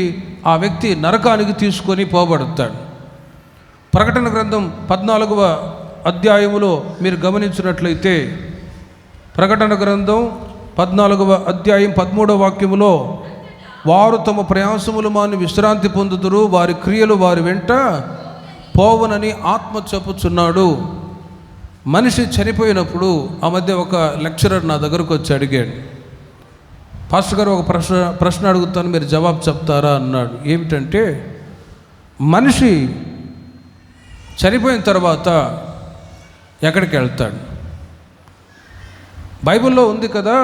ఆ వ్యక్తి నరకానికి తీసుకొని పోబడతాడు. ప్రకటన గ్రంథం 14వ అధ్యాయములో మీరు గమనించినట్లయితే, ప్రకటన గ్రంథం 14వ అధ్యాయం 13వ వాక్యములో, వారు తమ ప్రయాసములు మాని విశ్రాంతి పొందుదురు, వారి క్రియలు వారి వెంట పోవునని ఆత్మ చెప్పుచున్నాడు. మనిషి చనిపోయినప్పుడు ఆ మధ్య ఒక లెక్చరర్ నా దగ్గరకు వచ్చి అడిగాడు, పాస్టర్ గారు ఒక ప్రశ్న అడుగుతాను, మీరు జవాబు చెప్తారా అన్నాడు. ఏమిటంటే, మనిషి చనిపోయిన తర్వాత ఎక్కడికి వెళ్తాడు? బైబిల్లో ఉంది కదా,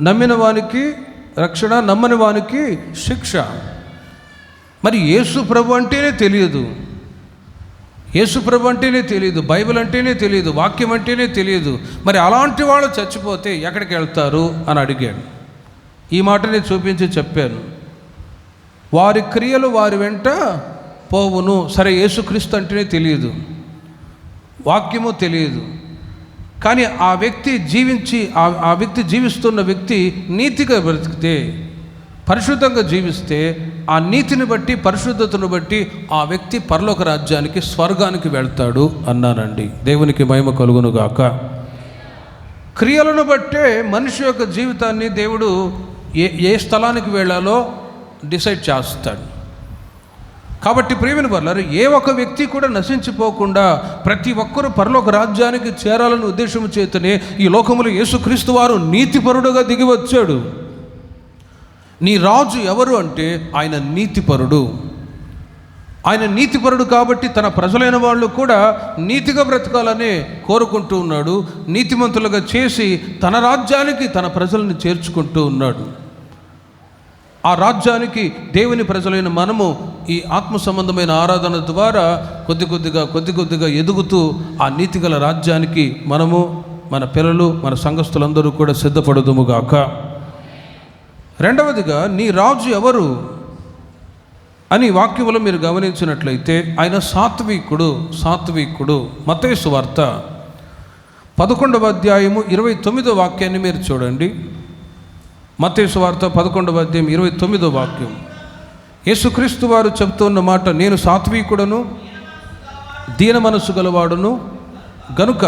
నమ్మిన వానికి రక్షణ, నమ్మని వానికి శిక్ష. మరి యేసు ప్రభు అంటేనే తెలియదు, యేసు ప్రభు అంటేనే తెలియదు, బైబిల్ అంటేనే తెలియదు, వాక్యం అంటేనే తెలియదు. మరి అలాంటి వాళ్ళు చచ్చిపోతే ఎక్కడికి వెళ్తారు అని అడిగాడు. ఈ మాటని చూపించి చెప్పాను, వారి క్రియలు వారి వెంట పోవును. సరే, యేసుక్రీస్తు అంటేనే తెలియదు, వాక్యము తెలియదు, కానీ ఆ వ్యక్తి జీవిస్తున్న వ్యక్తి నీతిగా బ్రతికితే, పరిశుద్ధంగా జీవిస్తే, ఆ నీతిని బట్టి పరిశుద్ధతను బట్టి ఆ వ్యక్తి పరలోక రాజ్యానికి, స్వర్గానికి వెళ్తాడు అన్నానండి. దేవునికి మహిమ కలుగును గాక. క్రియలను బట్టే మనిషి యొక్క జీవితాన్ని దేవుడు ఏ స్థలానికి వెళ్ళాలో డిసైడ్ చేస్తాడు. కాబట్టి ప్రియమైన వారలారా, ఏ ఒక్క వ్యక్తి కూడా నశించిపోకుండా ప్రతి ఒక్కరూ పరలోక రాజ్యానికి చేరాలని ఉద్దేశం చేతనే ఈ లోకములో యేసుక్రీస్తు వారు నీతిపరుడుగా దిగి వచ్చాడు. నీ రాజు ఎవరు అంటే ఆయన నీతిపరుడు. ఆయన నీతిపరుడు కాబట్టి తన ప్రజలైన వాళ్ళు కూడా నీతిగా బ్రతకాలని కోరుకుంటూ ఉన్నాడు. నీతిమంతులుగా చేసి తన రాజ్యానికి తన ప్రజలను చేర్చుకుంటూ ఉన్నాడు. ఆ రాజ్యానికి దేవుని ప్రజలైన మనము ఈ ఆత్మ సంబంధమైన ఆరాధన ద్వారా కొద్ది కొద్దిగా ఎదుగుతూ ఆ నీతిగల రాజ్యానికి మనము, మన పిల్లలు, మన సంఘస్థులందరూ కూడా సిద్ధపడుదుముగాక. రెండవదిగా, నీ రాజు ఎవరు అని వాక్యములో మీరు గమనించినట్లయితే ఆయన సాత్వికుడు. మత్తయి సువార్త 11వ అధ్యాయము 29వ వాక్యాన్ని మీరు చూడండి. మత్తయి సువార్త 11వ అధ్యాయం 29వ వాక్యం. యేసుక్రీస్తు వారు చెబుతున్న మాట, నేను సాత్వికుడను, దీన మనస్సు గలవాడును గనుక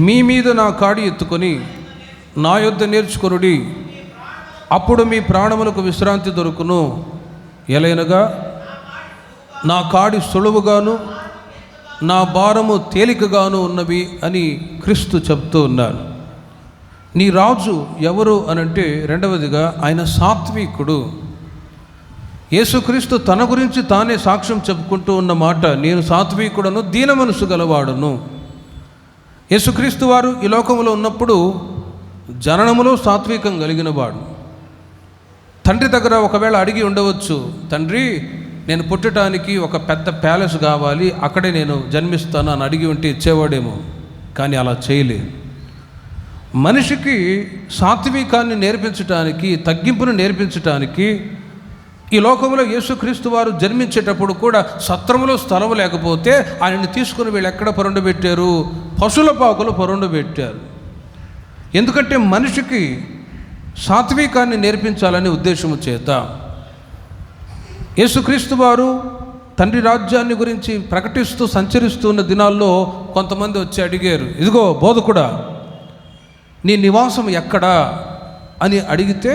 మీ మీద నా కాడి ఎత్తుకొని నా యొద్ద నేర్చుకొనుడి, అప్పుడు మీ ప్రాణములకు విశ్రాంతి దొరుకును. ఎలైనగా నా కాడి సులువుగాను నా భారము తేలికగాను ఉన్నవి అని క్రీస్తు చెప్తూ ఉన్నారు. నీ రాజు ఎవరు అనంటే, రెండవదిగా ఆయన సాత్వికుడు. యేసుక్రీస్తు తన గురించి తానే సాక్ష్యం చెప్పుకుంటూ ఉన్న మాట, నేను సాత్వికుడను, దీన మనసు గలవాడును. యేసుక్రీస్తు వారు ఈ లోకంలో ఉన్నప్పుడు జననములో సాత్వికం కలిగిన వాడు. తండ్రి దగ్గర ఒకవేళ అడిగి ఉండవచ్చు, తండ్రి నేను పుట్టడానికి ఒక పెద్ద ప్యాలెస్ కావాలి, అక్కడే నేను జన్మిస్తాను అని అడిగి ఉంటే ఇచ్చేవాడేమో. కానీ అలా చేయలేదు. మనిషికి సాత్వికాన్ని నేర్పించటానికి, తగ్గింపును నేర్పించటానికి ఈ లోకంలో యేసుక్రీస్తు వారు జన్మించేటప్పుడు కూడా సత్రములో స్థలము లేకపోతే ఆయనని తీసుకుని వీళ్ళు ఎక్కడ పరుండబెట్టారు? పశువుల పాకులు పరుండబెట్టారు. ఎందుకంటే మనిషికి సాత్వికాన్ని నేర్పించాలనే ఉద్దేశము చేత. యేసుక్రీస్తు వారు తండ్రి రాజ్యాన్ని గురించి ప్రకటిస్తూ సంచరిస్తున్న దినాల్లో కొంతమంది వచ్చి అడిగారు, ఇదిగో బోధకుడా, నీ నివాసం ఎక్కడా అని అడిగితే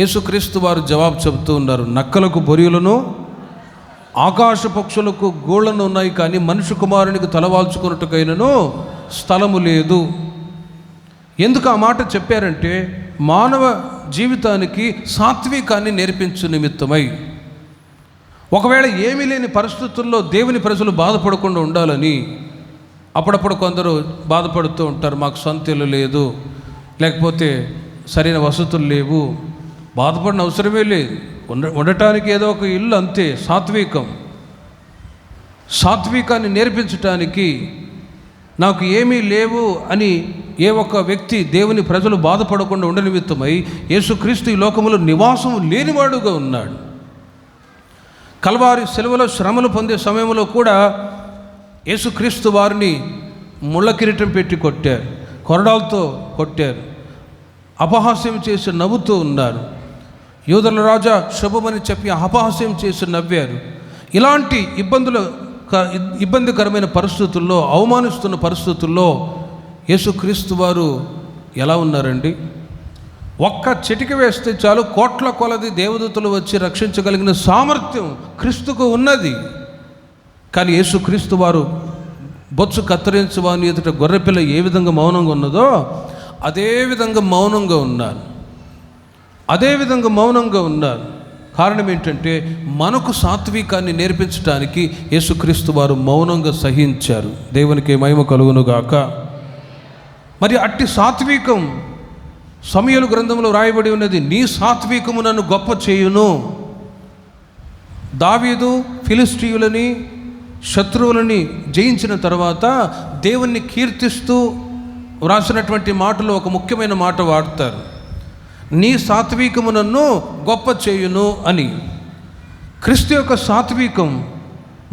యేసుక్రీస్తు వారు జవాబు చెబుతూ ఉన్నారు, నక్కలకు బొరియలను ఆకాశ పక్షులకు గూళ్ళను ఉన్నాయి, కానీ మనుష్య కుమారునికి తలవాల్చుకున్నట్టుకైనను స్థలము లేదు. ఎందుకు ఆ మాట చెప్పారంటే మానవ జీవితానికి సాత్వికాన్ని నేర్పించు నిమిత్తమై. ఒకవేళ ఏమీ లేని పరిస్థితుల్లో దేవుని ప్రజలు బాధపడకుండా ఉండాలని. అప్పుడప్పుడు కొందరు బాధపడుతూ ఉంటారు, మాకు సొంత ఇల్లు లేదు, లేకపోతే సరైన వసతులు లేవు. బాధపడిన అవసరమే లేదు, ఉండటానికి ఏదో ఒక ఇల్లు అంతే. సాత్వికాన్ని నేర్పించటానికి నాకు ఏమీ లేవు అని ఏ ఒక్క వ్యక్తి దేవుని ప్రజలు బాధపడకుండా ఉండనిమిత్తమై యేసుక్రీస్తు ఈ లోకములో నివాసం లేనివాడుగా ఉన్నాడు. కల్వారి సెలవులో శ్రమలు పొందే సమయంలో కూడా యేసుక్రీస్తు వారిని ముళ్ళ కిరీటం పెట్టి కొట్టారు, కొరడాలతో కొట్టారు, అపహాస్యం చేసి నవ్వుతూ ఉన్నారు. యూదుల రాజా శుభమని చెప్పి అపహాస్యం చేసి నవ్వారు. ఇలాంటి ఇబ్బందికరమైన పరిస్థితుల్లో, అవమానిస్తున్న పరిస్థితుల్లో యేసుక్రీస్తు వారు ఎలా ఉన్నారండి? ఒక్క చిటిక వేస్తే చాలు కోట్ల కొలది దేవదూతలు వచ్చి రక్షించగలిగిన సామర్థ్యం క్రీస్తుకు ఉన్నది. కానీ యేసుక్రీస్తు వారు బొచ్చు కత్తిరించి వాని ఎదుట గొర్రెపిల్ల ఏ విధంగా మౌనంగా ఉన్నదో అదే విధంగా మౌనంగా ఉన్నారు. కారణం ఏంటంటే మనకు సాత్వికాన్ని నేర్పించడానికి యేసుక్రీస్తు వారు మౌనంగా సహించారు. దేవునికి మహిమ కలుగునుగాక. మరి అట్టి సాత్వికం సమూయేలు గ్రంథంలో రాయబడి ఉన్నది, నీ సాత్వికము నన్ను గొప్ప చేయును. దావీదు ఫిలిష్తీయులని శత్రువులని జయించిన తర్వాత దేవుణ్ణి కీర్తిస్తూ వ్రాసినటువంటి మాటలో ఒక ముఖ్యమైన మాట వాడతారు, నీ సాత్వికము నన్ను గొప్ప చేయును అని. క్రీస్తు యొక్క సాత్వికం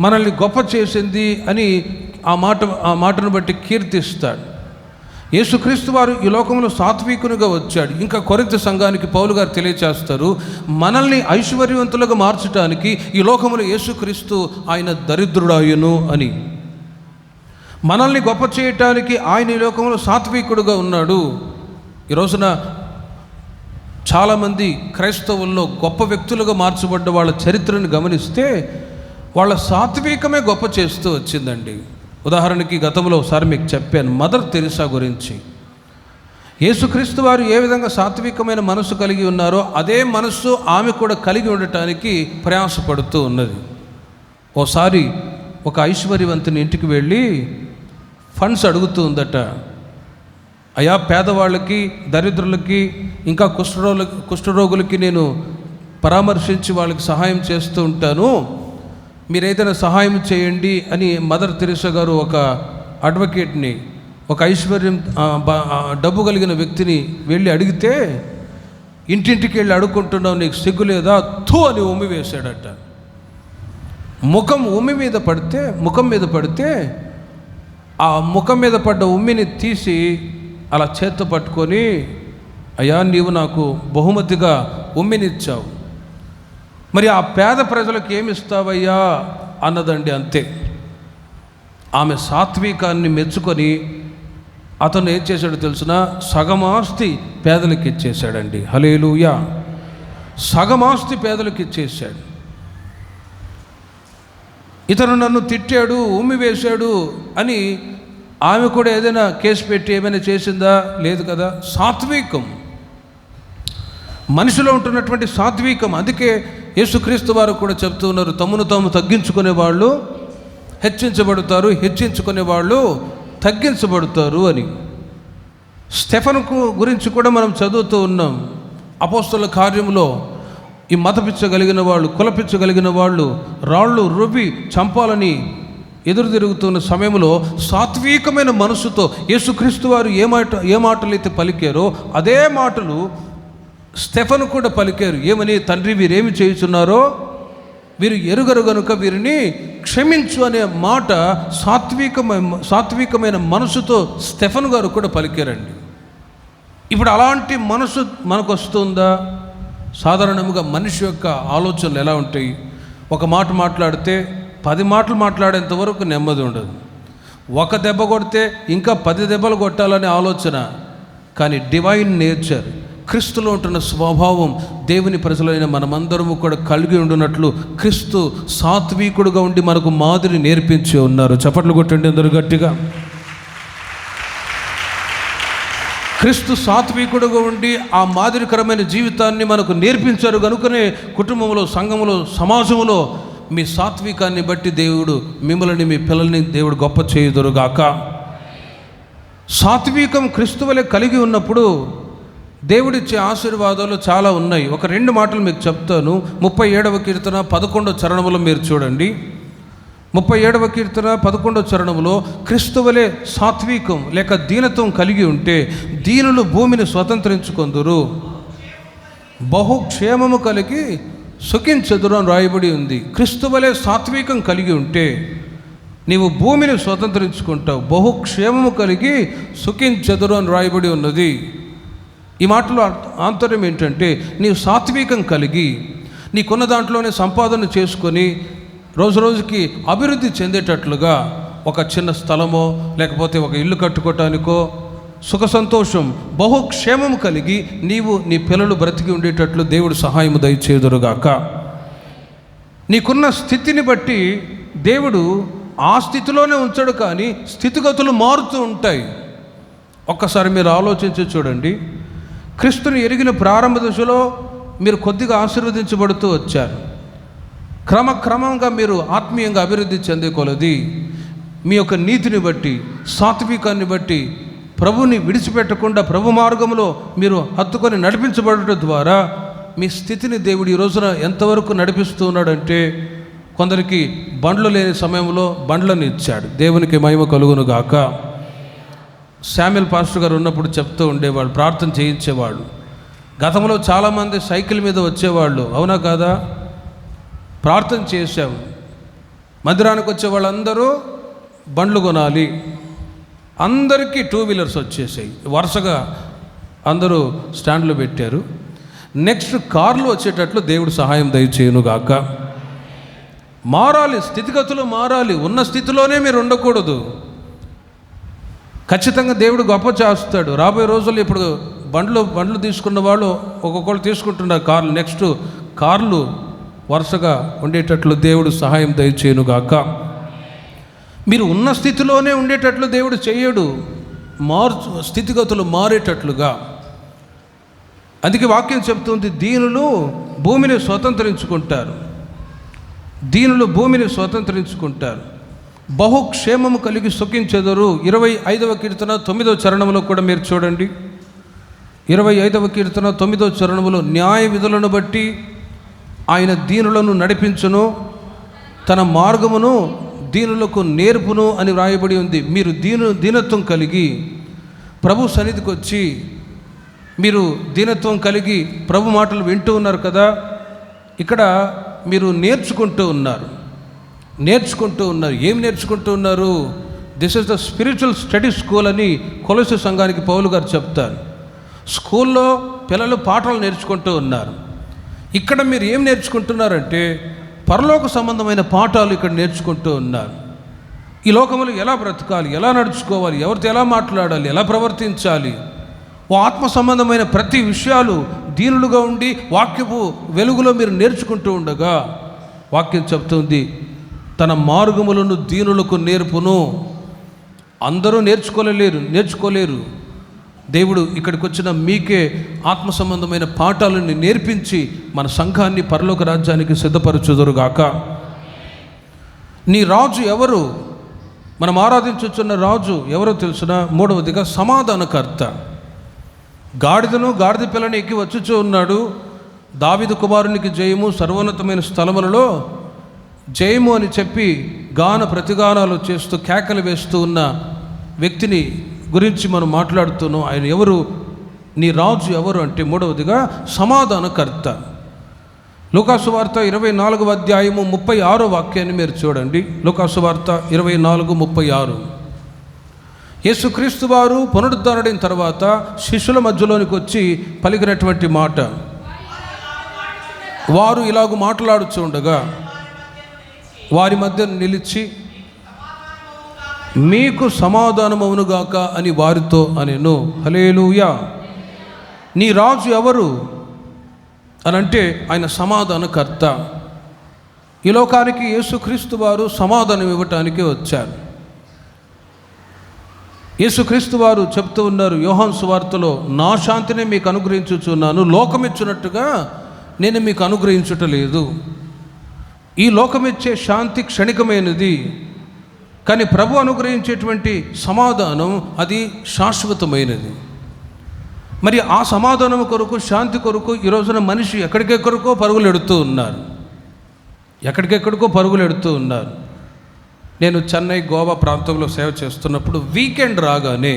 మనల్ని గొప్ప చేసింది అని ఆ మాటను బట్టి కీర్తిస్తాడు. యేసుక్రీస్తు వారు ఈ లోకంలో సాత్వికునిగా వచ్చాడు. ఇంకా కొరింథీ సంఘానికి పౌలు గారు తెలియచేస్తారు, మనల్ని ఐశ్వర్యవంతులుగా మార్చడానికి ఈ లోకంలో యేసుక్రీస్తు ఆయన దరిద్రుడాయును అని. మనల్ని గొప్ప చేయటానికి ఆయన ఈ లోకంలో సాత్వికుడుగా ఉన్నాడు. ఈ రోజున చాలామంది క్రైస్తవుల్లో గొప్ప వ్యక్తులుగా మార్చబడ్డ వాళ్ళ చరిత్రను గమనిస్తే వాళ్ళ సాత్వికమే గొప్ప చేస్తూ వచ్చిందండి. ఉదాహరణకి గతంలో ఒకసారి మీకు చెప్పాను మదర్ తెరిసా గురించి. యేసుక్రీస్తు వారు ఏ విధంగా సాత్వికమైన మనసు కలిగి ఉన్నారో అదే మనస్సు ఆమె కూడా కలిగి ఉండటానికి ప్రయాసపడుతూ ఉన్నది. ఓసారి ఒక ఐశ్వర్యవంతుని ఇంటికి వెళ్ళి ఫండ్స్ అడుగుతూ ఉందట. అయా, పేదవాళ్ళకి, దరిద్రులకి, ఇంకా కుష్ఠరోగులకి నేను పరామర్శించి వాళ్ళకి సహాయం చేస్తూ ఉంటాను, మీరేదైనా సహాయం చేయండి అని మదర్ తెరిసా గారు ఒక అడ్వకేట్ని, ఒక డబ్బు కలిగిన వ్యక్తిని వెళ్ళి అడిగితే, ఇంటింటికి వెళ్ళి అడుక్కుంటున్నావు, నీకు సిగ్గు లేదా, థూ అని ఉమ్మి వేశాడట. ముఖం మీద పడితే ఆ ముఖం మీద పడ్డ ఉమ్మిని తీసి అలా చేత్తో పట్టుకొని, అయ్యా నీవు నాకు బహుమతిగా ఉమ్మినిచ్చావు, మరి ఆ పేద ప్రజలకు ఏమి ఇస్తావయ్యా అన్నదండి. అంతే. ఆమె సాత్వికాన్ని మెచ్చుకొని అతను ఏం చేశాడు తెలుసునా, సగమాస్తి పేదలకు ఇచ్చేశాడండి. హల్లెలూయా. సగమాస్తి పేదలకు ఇచ్చేశాడు. ఇతను నన్ను తిట్టాడు, ఉమ్మి వేశాడు అని ఆమె కూడా ఏదైనా కేసు పెట్టి ఏమైనా చేసిందా? లేదు కదా. సాత్వికం, మనిషిలో ఉంటున్నటువంటి సాత్వికం. అందుకే యేసుక్రీస్తు వారు కూడా చెప్తూ ఉన్నారు, తమను తాము తగ్గించుకునే వాళ్ళు హెచ్చించబడతారు, హెచ్చించుకునే వాళ్ళు తగ్గించబడతారు అని. స్టెఫెను గురించి కూడా మనం చదువుతూ ఉన్నాం. అపోస్తలుల కార్యంలో ఈ మతపిచ్చగలిగిన వాళ్ళు, కులపిచ్చగలిగిన వాళ్ళు రాళ్ళు రువ్వి చంపాలని ఎదురు తిరుగుతున్న సమయంలో సాత్వికమైన మనసుతో యేసుక్రీస్తు వారు ఏ మాటలు అయితే పలికారో అదే మాటలు స్టెఫెను కూడా పలికారు. ఏమని? తండ్రి, వీరేమి చేయుచున్నారో వీరు ఎరుగరు గనుక వీరిని క్షమించు అనే మాట సాత్వికమైన మనసుతో స్టెఫెను గారు కూడా పలికారండి. ఇప్పుడు అలాంటి మనసు మనకు వస్తుందా? సాధారణంగా మనిషి యొక్క ఆలోచనలు ఎలా ఉంటాయి? ఒక మాట మాట్లాడితే 10 మాటలు మాట్లాడేంత వరకు నెమ్మది ఉండదు. ఒక దెబ్బ కొడితే ఇంకా 10 దెబ్బలు కొట్టాలనే ఆలోచన. కానీ డివైన్ నేచర్, క్రీస్తులో ఉంటున్న స్వభావం దేవుని ప్రజలైన మనమందరము కూడా కలిగి ఉండునట్లు క్రీస్తు సాత్వికుడుగా ఉండి మనకు మాదిరి నేర్పించి ఉన్నారు. చప్పట్లు కొట్టండి అందరూ గట్టిగా. క్రీస్తు సాత్వికుడుగా ఉండి ఆ మాదిరికరమైన జీవితాన్ని మనకు నేర్పించారు కనుకనే కుటుంబంలో, సంఘంలో, సమాజంలో మీ సాత్వికాన్ని బట్టి దేవుడు మిమ్మల్ని, మీ పిల్లల్ని దేవుడు గొప్ప చేయుదురుగాక. సాత్వికం క్రీస్తు వలె కలిగి ఉన్నప్పుడు దేవుడిచ్చే ఆశీర్వాదాలు చాలా ఉన్నాయి. ఒక 2 మాటలు మీకు చెప్తాను. 37వ కీర్తన 11వ చరణంలో మీరు చూడండి. 37వ కీర్తన 11వ చరణంలో క్రీస్తు వలె సాత్వికం లేక దీనత్వం కలిగి ఉంటే దీనులు భూమిని స్వతంత్రించుకొందురు, బహుక్షేమము కలిగి సుఖించెదరు అని రాయబడి ఉంది. క్రీస్తు వలె సాత్వికం కలిగి ఉంటే నీవు భూమిని స్వతంత్రించుకుంటావు, బహుక్షేమము కలిగి సుఖించెదరు అని రాయబడి ఉన్నది. ఈ మాటలో ఆంతర్యం ఏంటంటే, నీవు సాత్వికం కలిగి నీకున్న దాంట్లోనే సంపాదన చేసుకొని రోజు రోజుకి అభివృద్ధి చెందేటట్లుగా ఒక చిన్న స్థలమో లేకపోతే ఒక ఇల్లు కట్టుకోవటానికో సుఖ సంతోషం, బహుక్షేమం కలిగి నీవు నీ పిల్లలు బ్రతికి ఉండేటట్లు దేవుడు సహాయము దయచేదురుగాక. నీకున్న స్థితిని బట్టి దేవుడు ఆ స్థితిలోనే ఉంచడు, కానీ స్థితిగతులు మారుతూ ఉంటాయి. ఒక్కసారి మీరు ఆలోచించి చూడండి. క్రీస్తుని ఎరిగిన ప్రారంభ దశలో మీరు కొద్దిగా ఆశీర్వదించబడుతూ వచ్చారు. క్రమక్రమంగా మీరు ఆత్మీయంగా అభివృద్ధి చెందే కొలది మీ యొక్క నీతిని బట్టి, సాత్వికాన్ని బట్టి ప్రభుని విడిచిపెట్టకుండా ప్రభు మార్గంలో మీరు హత్తుకొని నడిపించబడటం ద్వారా మీ స్థితిని దేవుడు ఈ రోజున ఎంతవరకు నడిపిస్తూ ఉన్నాడంటే, కొందరికి బండ్లు లేని సమయంలో బండ్లను ఇచ్చాడు. దేవునికి మహిమ కలుగును గాక. శామ్యుల్ పాస్టర్ గారు ఉన్నప్పుడు చెప్తూ ఉండేవాళ్ళు, ప్రార్థన చేయించేవాళ్ళు. గతంలో చాలామంది సైకిల్ మీద వచ్చేవాళ్ళు, అవునా కాదా? ప్రార్థన చేశాము. మందిరానికి వచ్చే వాళ్ళందరూ బండ్లు కొనాలి, అందరికీ 2 వీలర్స్ వచ్చేసాయి. వరుసగా అందరూ స్టాండ్లు పెట్టారు. నెక్స్ట్ కార్లు వచ్చేటట్లు దేవుడు సహాయం దయచేయునుగాక. మారాలి, స్థితిగతులు మారాలి. ఉన్న స్థితిలోనే మీరు ఉండకూడదు. ఖచ్చితంగా దేవుడు గొప్ప చేస్తాడు. రాబోయే రోజుల్లో ఇప్పుడు బండ్లు తీసుకున్న వాళ్ళు ఒక్కొక్కరు తీసుకుంటున్నారు కార్లు. నెక్స్ట్ కార్లు వరుసగా ఉండేటట్లు దేవుడు సహాయం దయచేయునుగాక. మీరు ఉన్న స్థితిలోనే ఉండేటట్లు దేవుడు చేయడు, స్థితిగతులు మారేటట్లుగా. అందుకే వాక్యం చెప్తుంది, దీనులు భూమిని స్వతంత్రించుకుంటారు, దీనులు భూమిని స్వతంత్రించుకుంటారు, బహుక్షేమము కలిగి సుఖించెదరు. 25వ కీర్తన 9వ చరణంలో కూడా మీరు చూడండి. 25వ కీర్తన 9వ చరణంలో, న్యాయ విధులను బట్టి ఆయన దీనులను నడిపించును, తన మార్గమును దీనులకు నేర్పును అని వ్రాయబడి ఉంది. మీరు దీనత్వం కలిగి ప్రభు సన్నిధికి వచ్చి మీరు దీనత్వం కలిగి ప్రభు మాటలు వింటూ ఉన్నారు కదా. ఇక్కడ మీరు నేర్చుకుంటూ ఉన్నారు. ఏం నేర్చుకుంటూ ఉన్నారు? This is the spiritual study school అని కొలొస్సే సంఘానికి పౌలు గారు చెప్తారు. స్కూల్లో పిల్లలు పాఠాలు నేర్చుకుంటూ ఉన్నారు. ఇక్కడ మీరు ఏం నేర్చుకుంటున్నారంటే పరలోక సంబంధమైన పాఠాలు ఇక్కడ నేర్చుకుంటూ ఉన్నారు. ఈ లోకంలో ఎలా బ్రతకాలి, ఎలా నడుచుకోవాలి, ఎవరితో ఎలా మాట్లాడాలి, ఎలా ప్రవర్తించాలి, ఓ ఆత్మ సంబంధమైన ప్రతి విషయాలు దీనులుగా ఉండి వాక్యపు వెలుగులో మీరు నేర్చుకుంటూ ఉండగా వాక్యం చెప్తుంది, తన మార్గములను దీనులకు నేర్పును. అందరూ నేర్చుకోలేరు. దేవుడు ఇక్కడికి వచ్చిన మీకే ఆత్మ సంబంధమైన పాఠాలను నేర్పించి మన సంఘాన్ని పరలోక రాజ్యానికి సిద్ధపరచుదురుగాక. నీ రాజు ఎవరు? మనం ఆరాధించుచున్న రాజు ఎవరో తెలుసునా? 3వదిగా సమాధానకర్త. గాడిద పిల్లని ఎక్కి వచ్చుచూ ఉన్నాడు. దావీదు కుమారునికి జయము, సర్వోన్నతమైన స్థలములలో జయము అని చెప్పి ప్రతిగానాలు చేస్తూ కేకలు వేస్తూ ఉన్న వ్యక్తిని గురించి మనం మాట్లాడుతున్నాం. ఆయన ఎవరు? నీ రాజు ఎవరు అంటే 3వదిగా సమాధానకర్త. లూకాసు వార్త 24వ అధ్యాయము 36వ వాక్యాన్ని మీరు చూడండి. లూకాసు వార్త 24:36. యేసుక్రీస్తు వారు పునరుద్ధరణైన తర్వాత శిష్యుల మధ్యలోనికి వచ్చి పలికినటువంటి మాట, వారు ఇలాగ మాట్లాడుచూ ఉండగా వారి మధ్య నిలిచి మీకు సమాధానమవునుగాక అని వారితో అనెను. హల్లెలూయా. నీ రాజు ఎవరు అని అంటే ఆయన సమాధానకర్త. ఈ లోకానికి యేసుక్రీస్తు వారు సమాధానం ఇవ్వటానికి వచ్చారు. యేసుక్రీస్తు వారు చెప్తూ ఉన్నారు యోహాను సువార్తలో, నా శాంతిని మీకు అనుగ్రహించుచున్నాను, లోకమిచ్చినట్టుగా నేను మీకు అనుగ్రహించుటలేదు. ఈ లోకమిచ్చే శాంతి క్షణికమైనది, కానీ ప్రభు అనుగ్రహించేటువంటి సమాధానం అది శాశ్వతమైనది. మరి ఆ సమాధానం కొరకు, శాంతి కొరకు ఈ రోజున మనిషి ఎక్కడికెక్కడికో పరుగులు ఎడుతూ ఉన్నారు. నేను చెన్నై, గోవా ప్రాంతంలో సేవ చేస్తున్నప్పుడు వీకెండ్ రాగానే,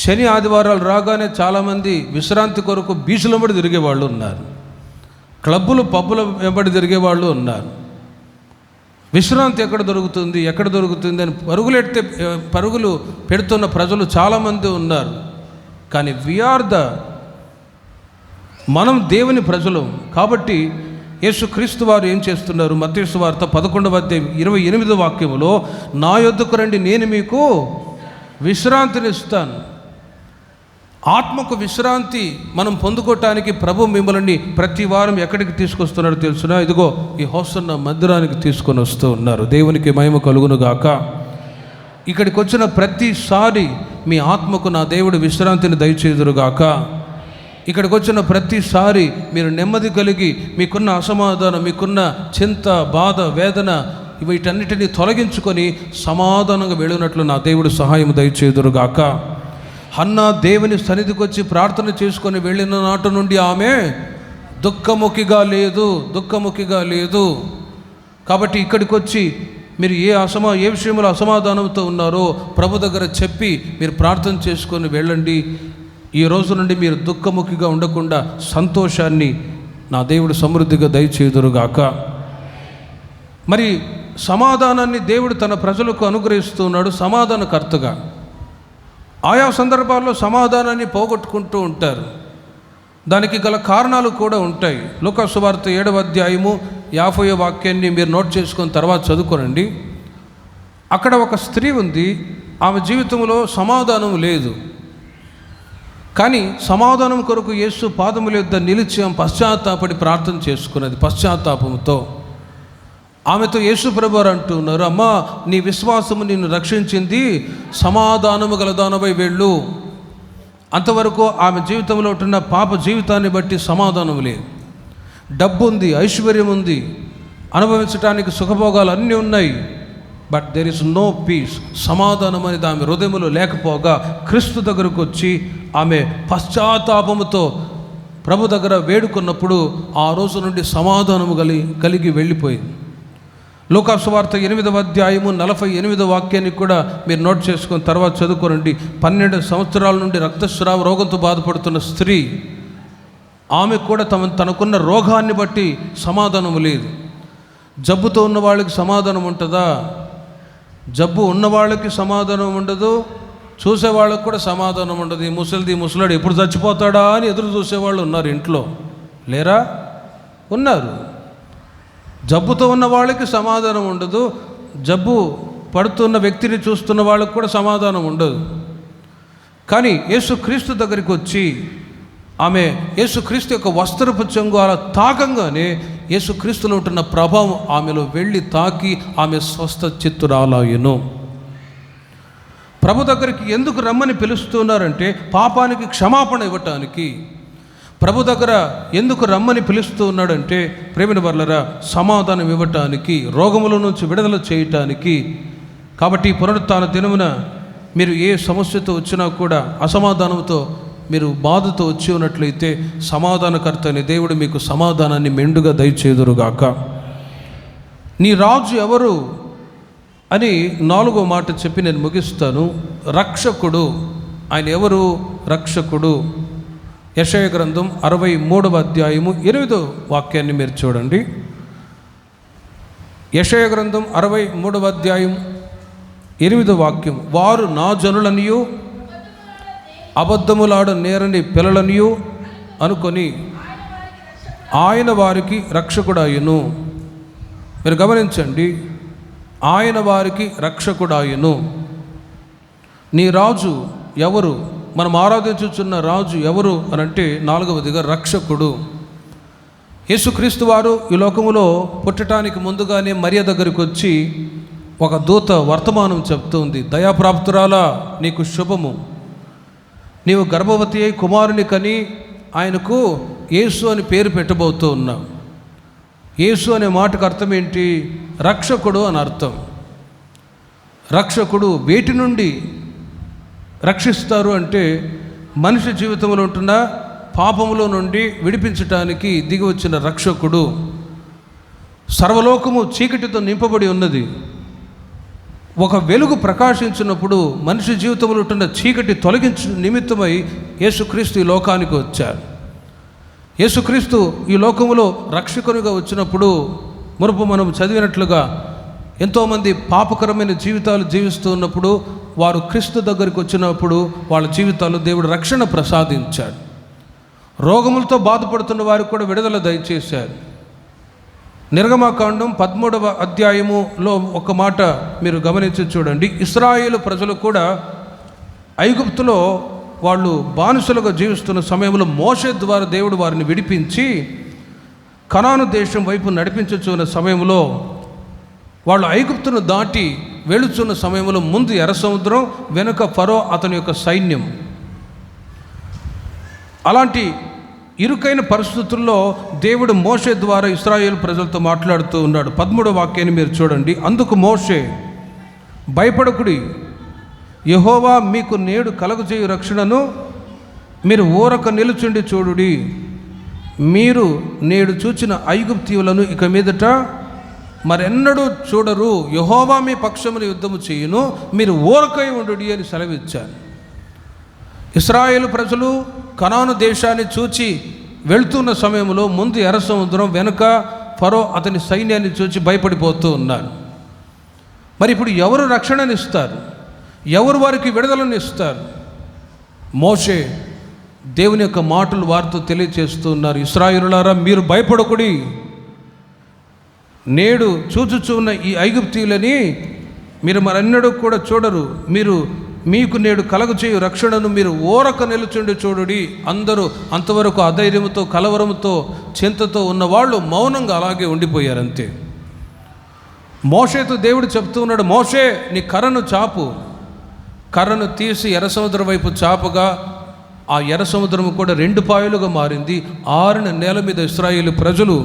శని ఆదివారాలు రాగానే చాలామంది విశ్రాంతి కొరకు బీచ్ల వెంబడి తిరిగేవాళ్ళు ఉన్నారు, క్లబ్బులు పబ్బుల వెంబడి తిరిగేవాళ్ళు ఉన్నారు. విశ్రాంతి ఎక్కడ దొరుకుతుంది అని పరుగులు పెడుతున్న ప్రజలు చాలామంది ఉన్నారు. కానీ మనం దేవుని ప్రజలు కాబట్టి యేసుక్రీస్తు వారు ఏం చేస్తున్నారు? మత్తయి సువార్త 11:28 వాక్యములో, నా యొద్దకు రండి, నేను మీకు విశ్రాంతినిస్తాను. ఆత్మకు విశ్రాంతి మనం పొందుకోవటానికి ప్రభు మిమ్మల్ని ప్రతి వారం ఎక్కడికి తీసుకొస్తున్నారో తెలుసునా? ఇదిగో ఈ హోసన్న మందిరానికి తీసుకొని వస్తూ ఉన్నారు. దేవునికి మహిమ కలుగును గాక. ఇక్కడికి వచ్చిన ప్రతిసారి మీ ఆత్మకు నా దేవుడు విశ్రాంతిని దయచేదురుగాక. ఇక్కడికి వచ్చిన ప్రతిసారి మీరు నెమ్మది కలిగి, మీకున్న అసమాధానం, మీకున్న చింత, బాధ, వేదన వీటన్నిటినీ తొలగించుకొని సమాధానంగా వెళ్ళినట్లు నా దేవుడు సహాయం దయచేదురుగాక. హన్నా దేవుని సన్నిధికి వచ్చి ప్రార్థన చేసుకొని వెళ్ళిన నాటి నుండి ఆమె దుఃఖముఖిగా లేదు. కాబట్టి ఇక్కడికి వచ్చి మీరు ఏ విషయంలో అసమాధానంతో ఉన్నారో ప్రభు దగ్గర చెప్పి మీరు ప్రార్థన చేసుకొని వెళ్ళండి. ఈ రోజు నుండి మీరు దుఃఖముఖిగా ఉండకుండా సంతోషాన్ని నా దేవుడు సమృద్ధిగా దయచేదురుగాక. మరి సమాధానాన్ని దేవుడు తన ప్రజలకు అనుగ్రహిస్తున్నాడు సమాధానకర్తగా. ఆయా సందర్భాల్లో సమాధానాన్ని పోగొట్టుకుంటూ ఉంటారు. దానికి గల కారణాలు కూడా ఉంటాయి. లూకా సువార్త 7:50 వాక్యాన్ని మీరు నోట్ చేసుకొని తర్వాత చదువుకోనండి. అక్కడ ఒక స్త్రీ ఉంది, ఆమె జీవితంలో సమాధానం లేదు. కానీ సమాధానం కొరకు యేసు పాదముల యొద్ద నిలిచి ఆమె పశ్చాత్తాపడి ప్రార్థన చేసుకున్నది. పశ్చాత్తాపంతో ఆమెతో యేసు ప్రభువారు అంటున్నారు, అమ్మా, నీ విశ్వాసము నిన్ను రక్షించింది, సమాధానము గలదానమై వెళ్ళు. అంతవరకు ఆమె జీవితంలో ఉంటున్న పాప జీవితాన్ని బట్టి సమాధానం లేదు. డబ్బు ఉంది, ఐశ్వర్యం ఉంది, అనుభవించడానికి సుఖభోగాలు అన్నీ ఉన్నాయి, but there is no peace. సమాధానం అనేది ఆమె హృదయంలో లేకపోగా క్రీస్తు దగ్గరకు వచ్చి ఆమె పశ్చాత్తాపముతో ప్రభు దగ్గర వేడుకున్నప్పుడు ఆ రోజు నుండి సమాధానము కలిగి వెళ్ళిపోయింది. లూకా సువార్త 8:48 వాక్యాన్ని కూడా మీరు నోట్ చేసుకొని తర్వాత చదువుకోనండి. 12 సంవత్సరాల నుండి రక్తస్రావ రోగంతో బాధపడుతున్న స్త్రీ, ఆమె కూడా తనకున్న రోగాన్ని బట్టి సమాధానం లేదు. జబ్బుతో ఉన్న వాళ్ళకి సమాధానం ఉంటుందా? జబ్బు ఉన్నవాళ్ళకి సమాధానం ఉండదు, చూసేవాళ్ళకి కూడా సమాధానం ఉండదు. ఈ ముసలాడు ఎప్పుడు చచ్చిపోతాడా అని ఎదురు చూసేవాళ్ళు ఉన్నారు ఇంట్లో, లేరా? ఉన్నారు. జబ్బుతో ఉన్న వాళ్ళకి సమాధానం ఉండదు, జబ్బు పడుతున్న వ్యక్తిని చూస్తున్న వాళ్ళకి కూడా సమాధానం ఉండదు. కానీ యేసుక్రీస్తు దగ్గరికి వచ్చి ఆమె యేసుక్రీస్తు యొక్క వస్త్రపు చెంగు అలా తాకంగానే యేసుక్రీస్తులో ఉంటున్న ప్రభావం ఆమెలో వెళ్ళి తాకి ఆమె స్వస్థ చిత్తురాలయును. ప్రభు దగ్గరికి ఎందుకు రమ్మని పిలుస్తున్నారంటే పాపానికి క్షమాపణ ఇవ్వటానికి. ప్రభు దగ్గర ఎందుకు రమ్మని పిలుస్తూ ఉన్నాడంటే ప్రేమిన వర్లరా, సమాధానం ఇవ్వటానికి, రోగముల నుంచి విడుదల చేయటానికి. కాబట్టి పునరుత్థాన దినమున మీరు ఏ సమస్యతో వచ్చినా కూడా, అసమాధానంతో మీరు బాధతో వచ్చి ఉన్నట్లయితే సమాధానకర్త అనే దేవుడు మీకు సమాధానాన్ని మెండుగా దయచేదురుగాక. నీ రాజు ఎవరు అని 4వ మాట చెప్పి నేను ముగిస్తాను. రక్షకుడు. ఆయన ఎవరు? రక్షకుడు. యెషయా గ్రంథం 63:8 వాక్యాన్ని మీరు చూడండి. యెషయా గ్రంథం 63:8 వాక్యం, వారు నా జనులనియు అబద్ధములాడ నేరని పిల్లలనియు అనుకొని ఆయన వారికి రక్షకుడాయును. మీరు గమనించండి, ఆయన వారికి రక్షకుడాయను. నీ రాజు ఎవరు? మనం ఆరాధించుచున్న రాజు ఎవరు అని అంటే 4వదిగా రక్షకుడు. యేసుక్రీస్తు వారు ఈ లోకములో పుట్టడానికి ముందుగానే మరియ దగ్గరికి వచ్చి ఒక దూత వర్తమానం చెప్తుంది. దయాప్రాప్తురాలా, నీకు శుభము, నీవు గర్భవతి అయి కుమారుని కని ఆయనకు యేసు అని పేరు పెట్టబోతూ ఉన్నావు. యేసు అనే మాటకు అర్థం ఏంటి? రక్షకుడు అని అర్థం. రక్షకుడు వేటి నుండి రక్షిస్తారు అంటే మనిషి జీవితంలో ఉంటున్న పాపములో నుండి విడిపించటానికి దిగి వచ్చిన రక్షకుడు. సర్వలోకము చీకటితో నింపబడి ఉన్నది. ఒక వెలుగు ప్రకాశించినప్పుడు మనిషి జీవితంలో ఉంటున్న చీకటి తొలగించు నిమిత్తమై యేసుక్రీస్తు ఈ లోకానికి వచ్చారు. యేసుక్రీస్తు ఈ లోకములో రక్షకునిగా వచ్చినప్పుడు మునుపు మనం చదివినట్లుగా ఎంతోమంది పాపకరమైన జీవితాలు జీవిస్తూ ఉన్నప్పుడు వారు క్రీస్తు దగ్గరికి వచ్చినప్పుడు వాళ్ళ జీవితాలు దేవుడు రక్షణ ప్రసాదించాడు. రోగములతో బాధపడుతున్న వారికి కూడా విడుదల దయచేశారు. నిర్గమకాండం 13వ అధ్యాయములో ఒక మాట మీరు గమనించి చూడండి. ఇశ్రాయేలు ప్రజలు కూడా ఐగుప్తులో వాళ్ళు బానిసలుగా జీవిస్తున్న సమయంలో మోషే ద్వారా దేవుడు వారిని విడిపించి కనాను దేశం వైపు నడిపించుచున్న సమయంలో వాళ్ళు ఐగుప్తును దాటి వెళుచున్న సమయంలో ముందు ఎర్ర సముద్రం, వెనుక ఫరో అతని యొక్క సైన్యం. అలాంటి ఇరుకైన పరిస్థితుల్లో దేవుడు మోషే ద్వారా ఇశ్రాయేలు ప్రజలతో మాట్లాడుతూ ఉన్నాడు. 13వ వాక్యాన్ని మీరు చూడండి. అందుకు మోషే, భయపడకుడి, యెహోవా మీకు నేడు కలుగజేయు రక్షణను మీరు ఊరక నిలుచుండి చూడుడి. మీరు నేడు చూచిన ఐగుప్తీయులను ఇక మీదట మరెన్నడూ చూడరు. యెహోవా మీ పక్షమున యుద్ధము చేయును, మీరు ఊరకై ఉండుడి అని సెలవిచ్చారు. ఇశ్రాయేలు ప్రజలు కనాను దేశాన్ని చూచి వెళ్తున్న సమయంలో ముందు ఎర్ర సముద్రం, వెనుక ఫరో అతని సైన్యాన్ని చూచి భయపడిపోతూ ఉన్నారు. మరి ఇప్పుడు ఎవరు రక్షణనిస్తారు? ఎవరు వారికి విడుదలను ఇస్తారు? మోషే దేవుని యొక్క మాటలు వారితో తెలియచేస్తూ ఉన్నారు. ఇశ్రాయేలులారా, మీరు భయపడకుడి, నేడు చూచుచున్న ఈ ఐగుప్తీయులని మీరు మరెన్నడూ కూడా చూడరు. మీకు నేడు కలుగజేయు రక్షణను మీరు ఊరక నిలుచుండి చూడుడి. అందరూ అంతవరకు అధైర్యంతో, కలవరంతో, చింతతో ఉన్నవాళ్ళు మౌనంగా అలాగే ఉండిపోయారు. అంతే. మోషేతో దేవుడు చెప్తూ ఉన్నాడు, మోషే నీ కర్రను చాపు. కర్రను తీసి ఎర్ర సముద్రం వైపు చాపగా ఆ ఎర్ర సముద్రము కూడా 2 పాయలుగా మారింది. ఆరిన నేల మీద ఇశ్రాయేలు ప్రజలు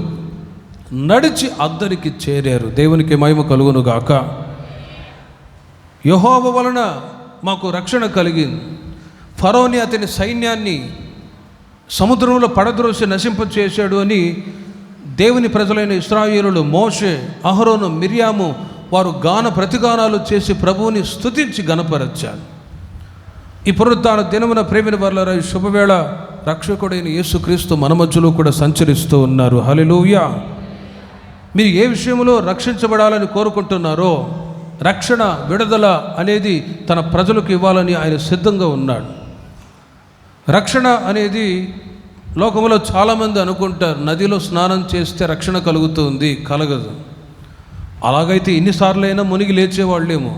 నడిచి అద్దరికి చేరారు. దేవునికి మహిమ కలుగునుగాక. యెహోవా వలన మాకు రక్షణ కలిగింది. ఫరోని అతని సైన్యాన్ని సముద్రంలో పడద్రోసి నశింపచేశాడు అని దేవుని ప్రజలైన ఇశ్రాయేలులు, మోషే, అహరోను, మిర్యాము వారు గాన ప్రతిగానాలు చేసి ప్రభువుని స్తుతించి గణపరచారు. ఈ పునరుత్థాన దినమున ప్రేమిన వారలారా, ఈ శుభవేళ రక్షకుడైన యేసుక్రీస్తు మన మధ్యలో కూడా సంచరిస్తూ ఉన్నారు. హల్లెలూయా. మీరు ఏ విషయంలో రక్షించబడాలని కోరుకుంటున్నారో, రక్షణ, విడుదల అనేది తన ప్రజలకు ఇవ్వాలని ఆయన సిద్ధంగా ఉన్నాడు. రక్షణ అనేది లోకంలో చాలామంది అనుకుంటారు, నదిలో స్నానం చేస్తే రక్షణ కలుగుతుంది. కలగదు. అలాగైతే ఎన్నిసార్లైనా మునిగి లేచేవాళ్ళేమో.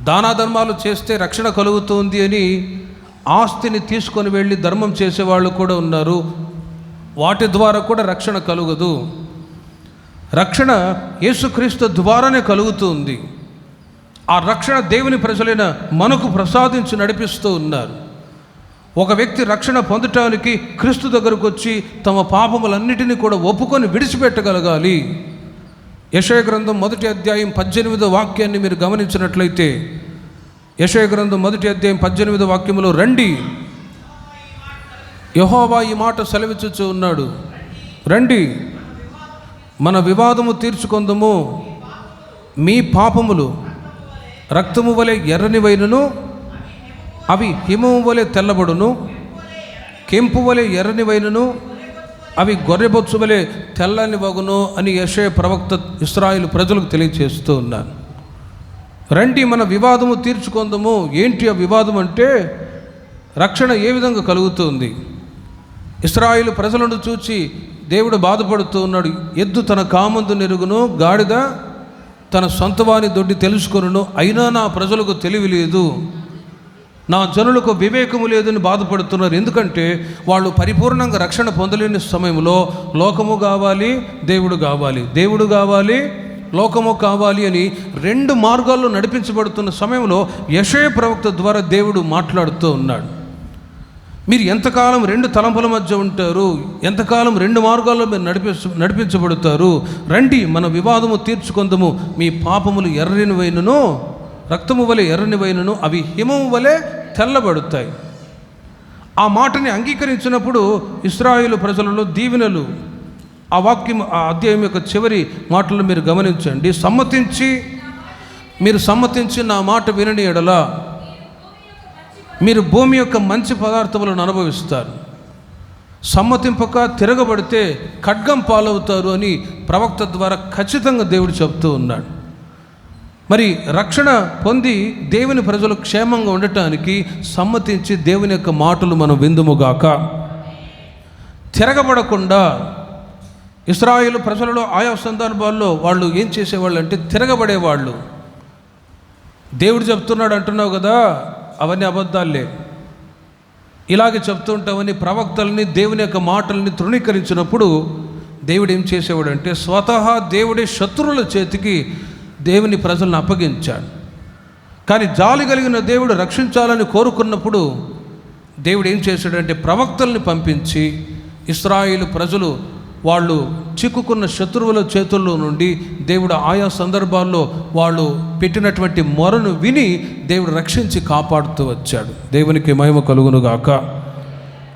దానాధర్మాలు చేస్తే రక్షణ కలుగుతుంది అని ఆస్తిని తీసుకొని వెళ్ళి ధర్మం చేసేవాళ్ళు కూడా ఉన్నారు. వాటి ద్వారా కూడా రక్షణ కలుగదు. రక్షణ యేసుక్రీస్తు ద్వారానే కలుగుతుంది. ఆ రక్షణ దేవుని ప్రజలైన మనకు ప్రసాదించి నడిపిస్తూ ఉన్నారు. ఒక వ్యక్తి రక్షణ పొందటానికి క్రీస్తు దగ్గరకు వచ్చి తమ పాపములన్నిటినీ కూడా ఒప్పుకొని విడిచిపెట్టగలగాలి. యెషయా గ్రంథం 1వ అధ్యాయం 18వ వాక్యాన్ని మీరు గమనించినట్లయితే, యెషయా గ్రంథం 1వ అధ్యాయం 18వ వాక్యములో, రండి, యెహోవా ఈ మాట సెలవిచ్చుచూ ఉన్నాడు, రండి, మన వివాదము తీర్చుకొందుము. మీ పాపములు రక్తము వలె ఎర్రనివైనను అవి హిమము వలె తెల్లబడును, కెంపు వలె ఎర్రనివైనను అవి గొర్రెబొచ్చు వలె తెల్లని వగును అని యెషయా ప్రవక్త ఇశ్రాయేలు ప్రజలకు తెలియజేస్తూ ఉన్నారు. రండి, మన వివాదము తీర్చుకొందుము. ఏంటి ఆ వివాదం అంటే, రక్షణ ఏ విధంగా కలుగుతుంది? ఇశ్రాయేలు ప్రజలను చూచి దేవుడు బాధపడుతూ ఉన్నాడు. ఎద్దు తన కామందు నెరుగును, గాడిద తన సొంతవాని దొడ్డి తెలుసుకొనును, అయినా నా ప్రజలకు తెలివి లేదు, నా జనులకు వివేకము లేదని బాధపడుతున్నారు. ఎందుకంటే వాళ్ళు పరిపూర్ణంగా రక్షణ పొందలేని సమయంలో లోకము కావాలి, దేవుడు కావాలి, దేవుడు కావాలి, లోకము కావాలి అని రెండు మార్గాల్లో నడిపించబడుతున్న సమయంలో యెషయా ప్రవక్త ద్వారా దేవుడు మాట్లాడుతూ ఉన్నాడు. మీరు ఎంతకాలం రెండు తలంపుల మధ్య ఉంటారు, ఎంతకాలం రెండు మార్గాల్లో మీరు నడిపించబడతారు, రండి మన వివాదము తీర్చుకొందము, మీ పాపములు ఎర్రనివైనను రక్తము వలె ఎర్రనివైనను అవి హిమము వలె తెల్లబడుతాయి. ఆ మాటని అంగీకరించినప్పుడు ఇశ్రాయేలు ప్రజలలో దీవెనలు, ఆ వాక్యం ఆ అధ్యాయం యొక్క చివరి మాటలు మీరు గమనించండి. మీరు సమ్మతించి నా మాట వినని ఎడల మీరు భూమి యొక్క మంచి పదార్థములను అనుభవిస్తారు, సమ్మతింపక తిరగబడితే ఖడ్గం పాలవుతారు అని ప్రవక్త ద్వారా ఖచ్చితంగా దేవుడు చెప్తూ ఉన్నాడు. మరి రక్షణ పొంది దేవుని ప్రజలు క్షేమంగా ఉండటానికి సమ్మతించి దేవుని యొక్క మాటలు మనం విందుముగాక. తిరగబడకుండా ఇశ్రాయేలు ప్రజలలో ఆయా సందర్భాల్లో వాళ్ళు ఏం చేసేవాళ్ళు అంటే తిరగబడేవాళ్ళు. దేవుడు చెప్తున్నాడు అంటున్నావు కదా, అవన్నీ అబద్ధాలే, ఇలాగే చెప్తుంటామని ప్రవక్తల్ని దేవుని యొక్క మాటల్ని తృణీకరించినప్పుడు దేవుడు ఏం చేసేవాడు అంటే స్వతహా దేవుడి శత్రువుల చేతికి దేవుని ప్రజలను అప్పగించాడు. కానీ జాలి కలిగిన దేవుడు రక్షించాలని కోరుకున్నప్పుడు దేవుడు ఏం చేశాడంటే ప్రవక్తల్ని పంపించి ఇశ్రాయేలు ప్రజలు వాళ్ళు చిక్కుకున్న శత్రువుల చేతుల్లో నుండి దేవుడు ఆయా సందర్భాల్లో వాళ్ళు పెట్టినటువంటి మొరను విని దేవుడు రక్షించి కాపాడుతూ వచ్చాడు. దేవునికి మహిమ కలుగునుగాక.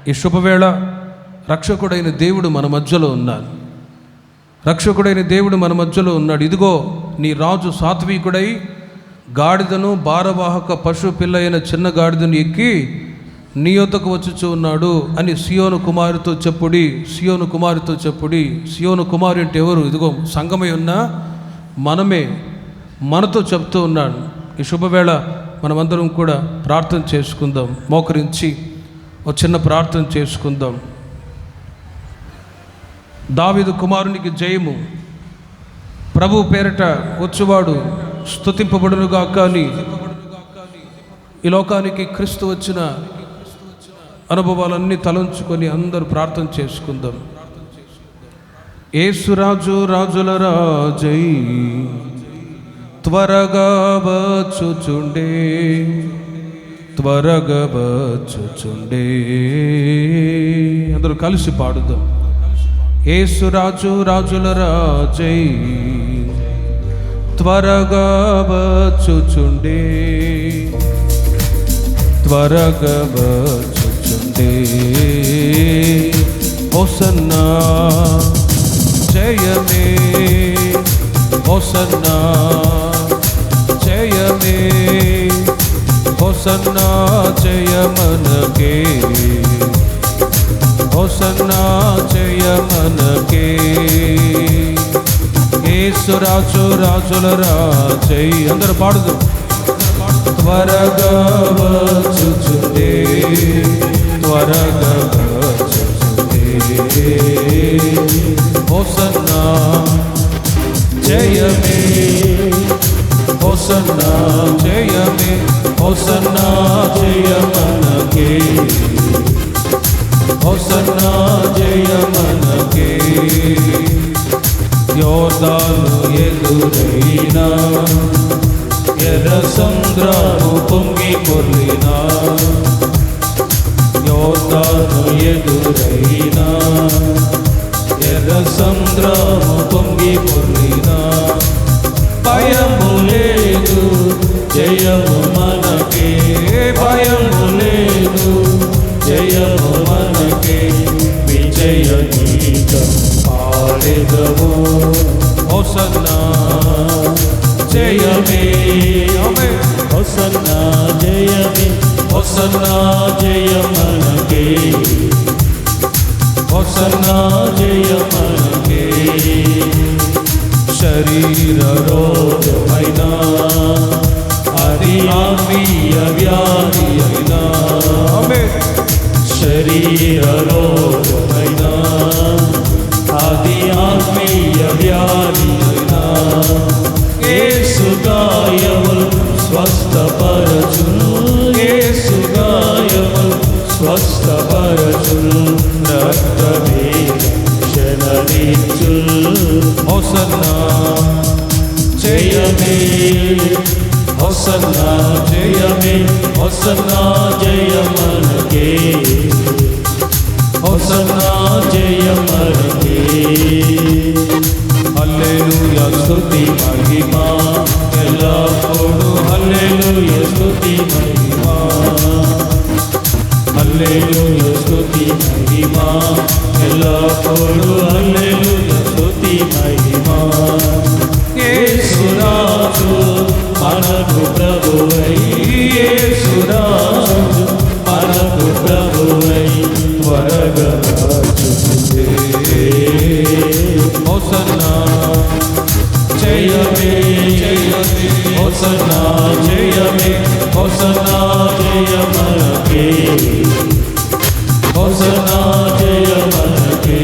ఈ శుభవేళ రక్షకుడైన దేవుడు మన మధ్యలో ఉన్నాడు. రక్షకుడైన దేవుడు మన మధ్యలో ఉన్నాడు. ఇదిగో నీ రాజు సాత్వికుడై గాడిదను భారవాహక పశు పిల్ల అయిన చిన్న గాడిదను ఎక్కి నీ యొద్దకు వచ్చుచూ ఉన్నాడు అని సియోను కుమారుతో చెప్పుడి. సియోను కుమారుతో చెప్పుడి. సియోను కుమారు అంటే ఎవరు? ఇదిగో సంఘమై ఉన్న మనమే, మనతో చెప్తూ ఉన్నాడు. ఈ శుభవేళ మనమందరం కూడా ప్రార్థన చేసుకుందాం. మోకరించి ఒక చిన్న ప్రార్థన చేసుకుందాం. దావీదు కుమారునికి జయము. ప్రభు పేరట వచ్చువాడు స్తుతింపబడునుగాక అని ఈ లోకానికి క్రీస్తు వచ్చిన అనుభవాలన్నీ తలంచుకొని అందరూ ప్రార్థన చేసుకుందాం. యేసురాజు రాజుల రాజై త్వరగా వచ్చుచుండే, త్వరగా వచ్చుచుండే. అందరూ కలిసి పాడుదాం. యేసురాజు రాజుల రాజై త్వరగా వచ్చుచుండే, త్వరగా వచ్చుచుండే. హోసన్నా జయమే, హోసన్నా జయమే, హోసన్నా జయమనకే, హోసన్నా జయమనకే. యేసురాజు రాజుల రాజై. అందరూ పాడుదు. త్వరగా వచ్చుచుండే, త్వరగా వచ్చుచుండే. హోసన్నా జయమే, హోసన్నా జయమే, హోసన్నా జయమనకే, హోసన్నా జయమనకే. యోర్దాను ఎదురైనా ఎర్ర సంద్రము పొంగి పొర్లినా, యోర్దాను ఎదురైనా ఎర్ర సంద్రము పొంగి పొర్లినా, భయము లేదు జయము మనకే, భయము లేదు జయము మనకే. విజయ గీతం పాడెదము. హోసన్నా జయమే, హోసన్నా జయమే, హోసన్నా జయమనకే, హోసన్నా జయమనకే. శరీర రోగమైనా అది ఆత్మీయ వ్యాధి అయినా, శరీర రోగమైనా పరచు రక్తమే రక్షణనిచ్చు హోసన్నా జయమే హోసన్నా జయమే హోసన్నా జయమనకే హోసన్నా జయమనకే హల్లెలూయా స్తుతి మహిమా ఎల్లప్పుడూ హల్లెలూయా స్తుతి మహిమా హల్లెలూయా స్తుతి మహిమా ఎల్లప్పుడూ హల్లెలూయా స్తుతి మహిమా యేసురాజు మనకు ప్రభువై యేసురాజు మనకు ప్రభువై త్వరగా వచ్చుచుండే హోసన్నా జయమే జయమే హోసన్నా జయమే హోసన్నా జయమనకే హోసన్నా జయమనకే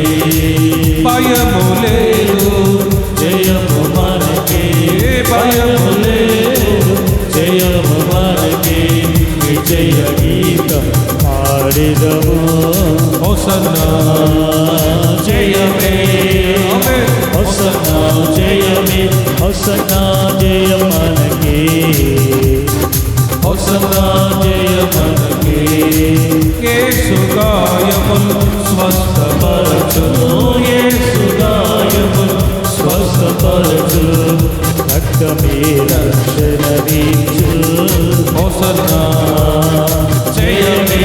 భయము లేదు జయము మనకే భయము లేదు జయము మనకే విజయ గీతం పాడిదము హోసన్నా జయమే హోసన్నా జయమే హోసన్నా జయమనకే హోసన్నా జయమనకే యేసు గాయములు స్వస్థపరచును యేసు గాయములు స్వస్థపరచు రక్తమే రక్షణనిచ్చు హోసన్నా జయమే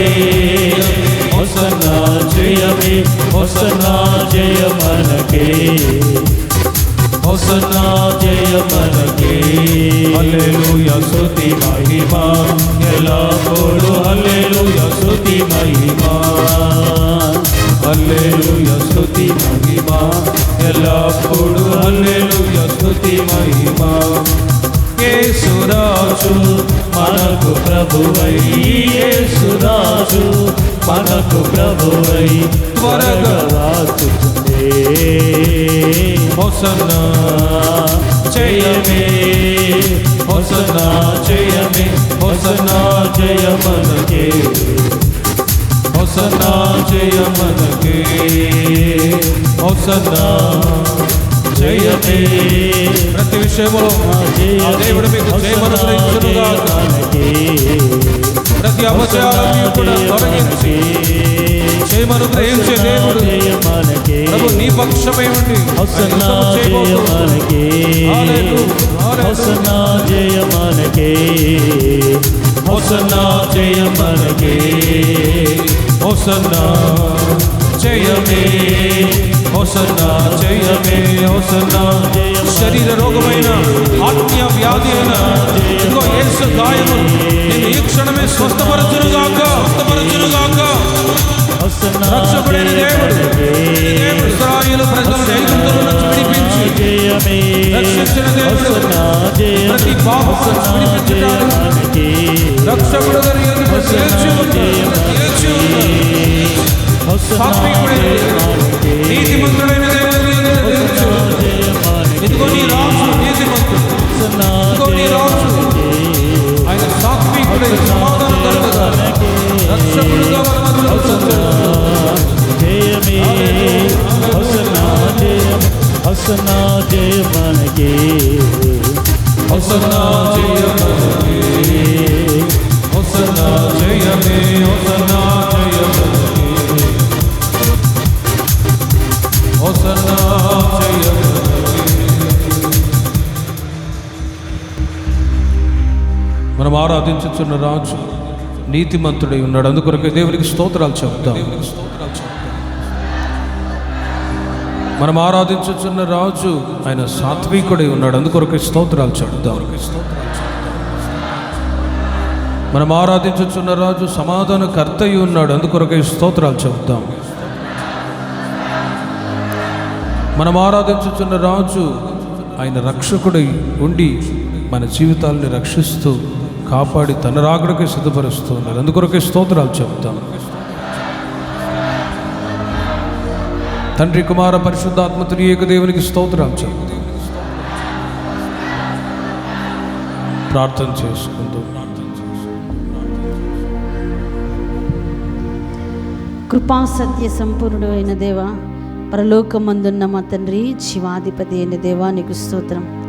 హోసన్నా జయమే హోసన్నా జయమనకే హోసన్నా జయమనకే హల్లెలూయా స్తుతి మహిమా ఎల్లప్పుడూ హల్లెలూయా స్తుతి మహిమా హల్లెలూయా స్తుతి మహిమా ఎల్లప్పుడూ హల్లెలూయా స్తుతి మహిమా యేసురాజు మనకు ప్రభువై యేసురాజు మనకు ప్రభువై త్వరగా వచ్చుచుండే హోసన్నా జయమే హోసన్నా జయమే హోసన్నా జయమనకే హోసన్నా జయమనకే హోసన్నా జయమే ప్రతి విషయంలో ఆ దేవుడు మీకు జయమను గ్రహించునుగాక. ప్రతి అపజయాలను కూడా తొలగించి జయమను గ్రహించే దేవుడు ప్రభు నీ పక్షమై ఉండి హోసన్నా జయమనకే హోసన్నా జయమనకే హోసన్నా జయమనకే హోసన్నా జయమే హోసన్నా జయమే హోసన్నా శరీర రోగమైన ఆత్మీయ వ్యాధి అయిన ఇదిగో యేసు గాయము నేను ఈ క్షణమే స్వస్థపరచునుగాక స్వస్థపరచునుగాక. రక్షకుడైన దేవుడు ఇశ్రాయేలు ప్రజలను ఐగుప్తుల నుంచి విడిపించి రక్షించిన దేవుడు ప్రతి పాపము నుంచి విడిపించడానికి రక్షకుడు గారి ఎదుట నిలిచి ఉన్నాడు. సాత్వికుడైన నీతిమంతుడైన దేవుని ఎదుట నిలిచి ఉన్నాడు. ఇదిగో నీ రాజు నీతిమంతుడు, ఇదిగో నీ రాజు ఆయన సాత్వికుడై సమాధానం కలుగగా రక్షకుడుగా మన మధ్యలో జయమే హోసన్నా జయం హోసన్నా జయమనకే హోసన్నా జయమనకే హోసన్నా జయమే హోసన్నా జయమనకే హోసన్నా జయమనకే. మనం ఆరాధించుచున్న రాజు నీతిమంతుడై ఉన్నాడు. అందుకొరకే దేవునికి స్తోత్రాలు చెప్తాం. మనం ఆరాధించుచున్న రాజు ఆయన సాత్వికుడై ఉన్నాడు. అందుకొరకే స్తోత్రాలు చెప్తాం. మనం ఆరాధించుచున్న రాజు సమాధానకర్త అయి ఉన్నాడు. అందుకొరకే స్తోత్రాలు చెప్తాం. మనం ఆరాధించుచున్న రాజు ఆయన రక్షకుడై ఉండి మన జీవితాలని రక్షిస్తూ కాపాడి తన రాకడకే సిద్ధపరుస్తూ ఉన్నారు. అందుకొరకే స్తోత్రాలు చెప్తాం. తండ్రి కుమార పరిశుద్ధాత్మ త్రియేక దేవునికి స్తోత్రాలు చెప్తాం. ప్రార్థన చేసుకుంటూ కృపా సత్య సంపూర్ణుడు అయిన దేవా, పరలోకమందున్న మా తండ్రి, జీవాధిపతి అయిన దేవా, నీకు స్తోత్రం.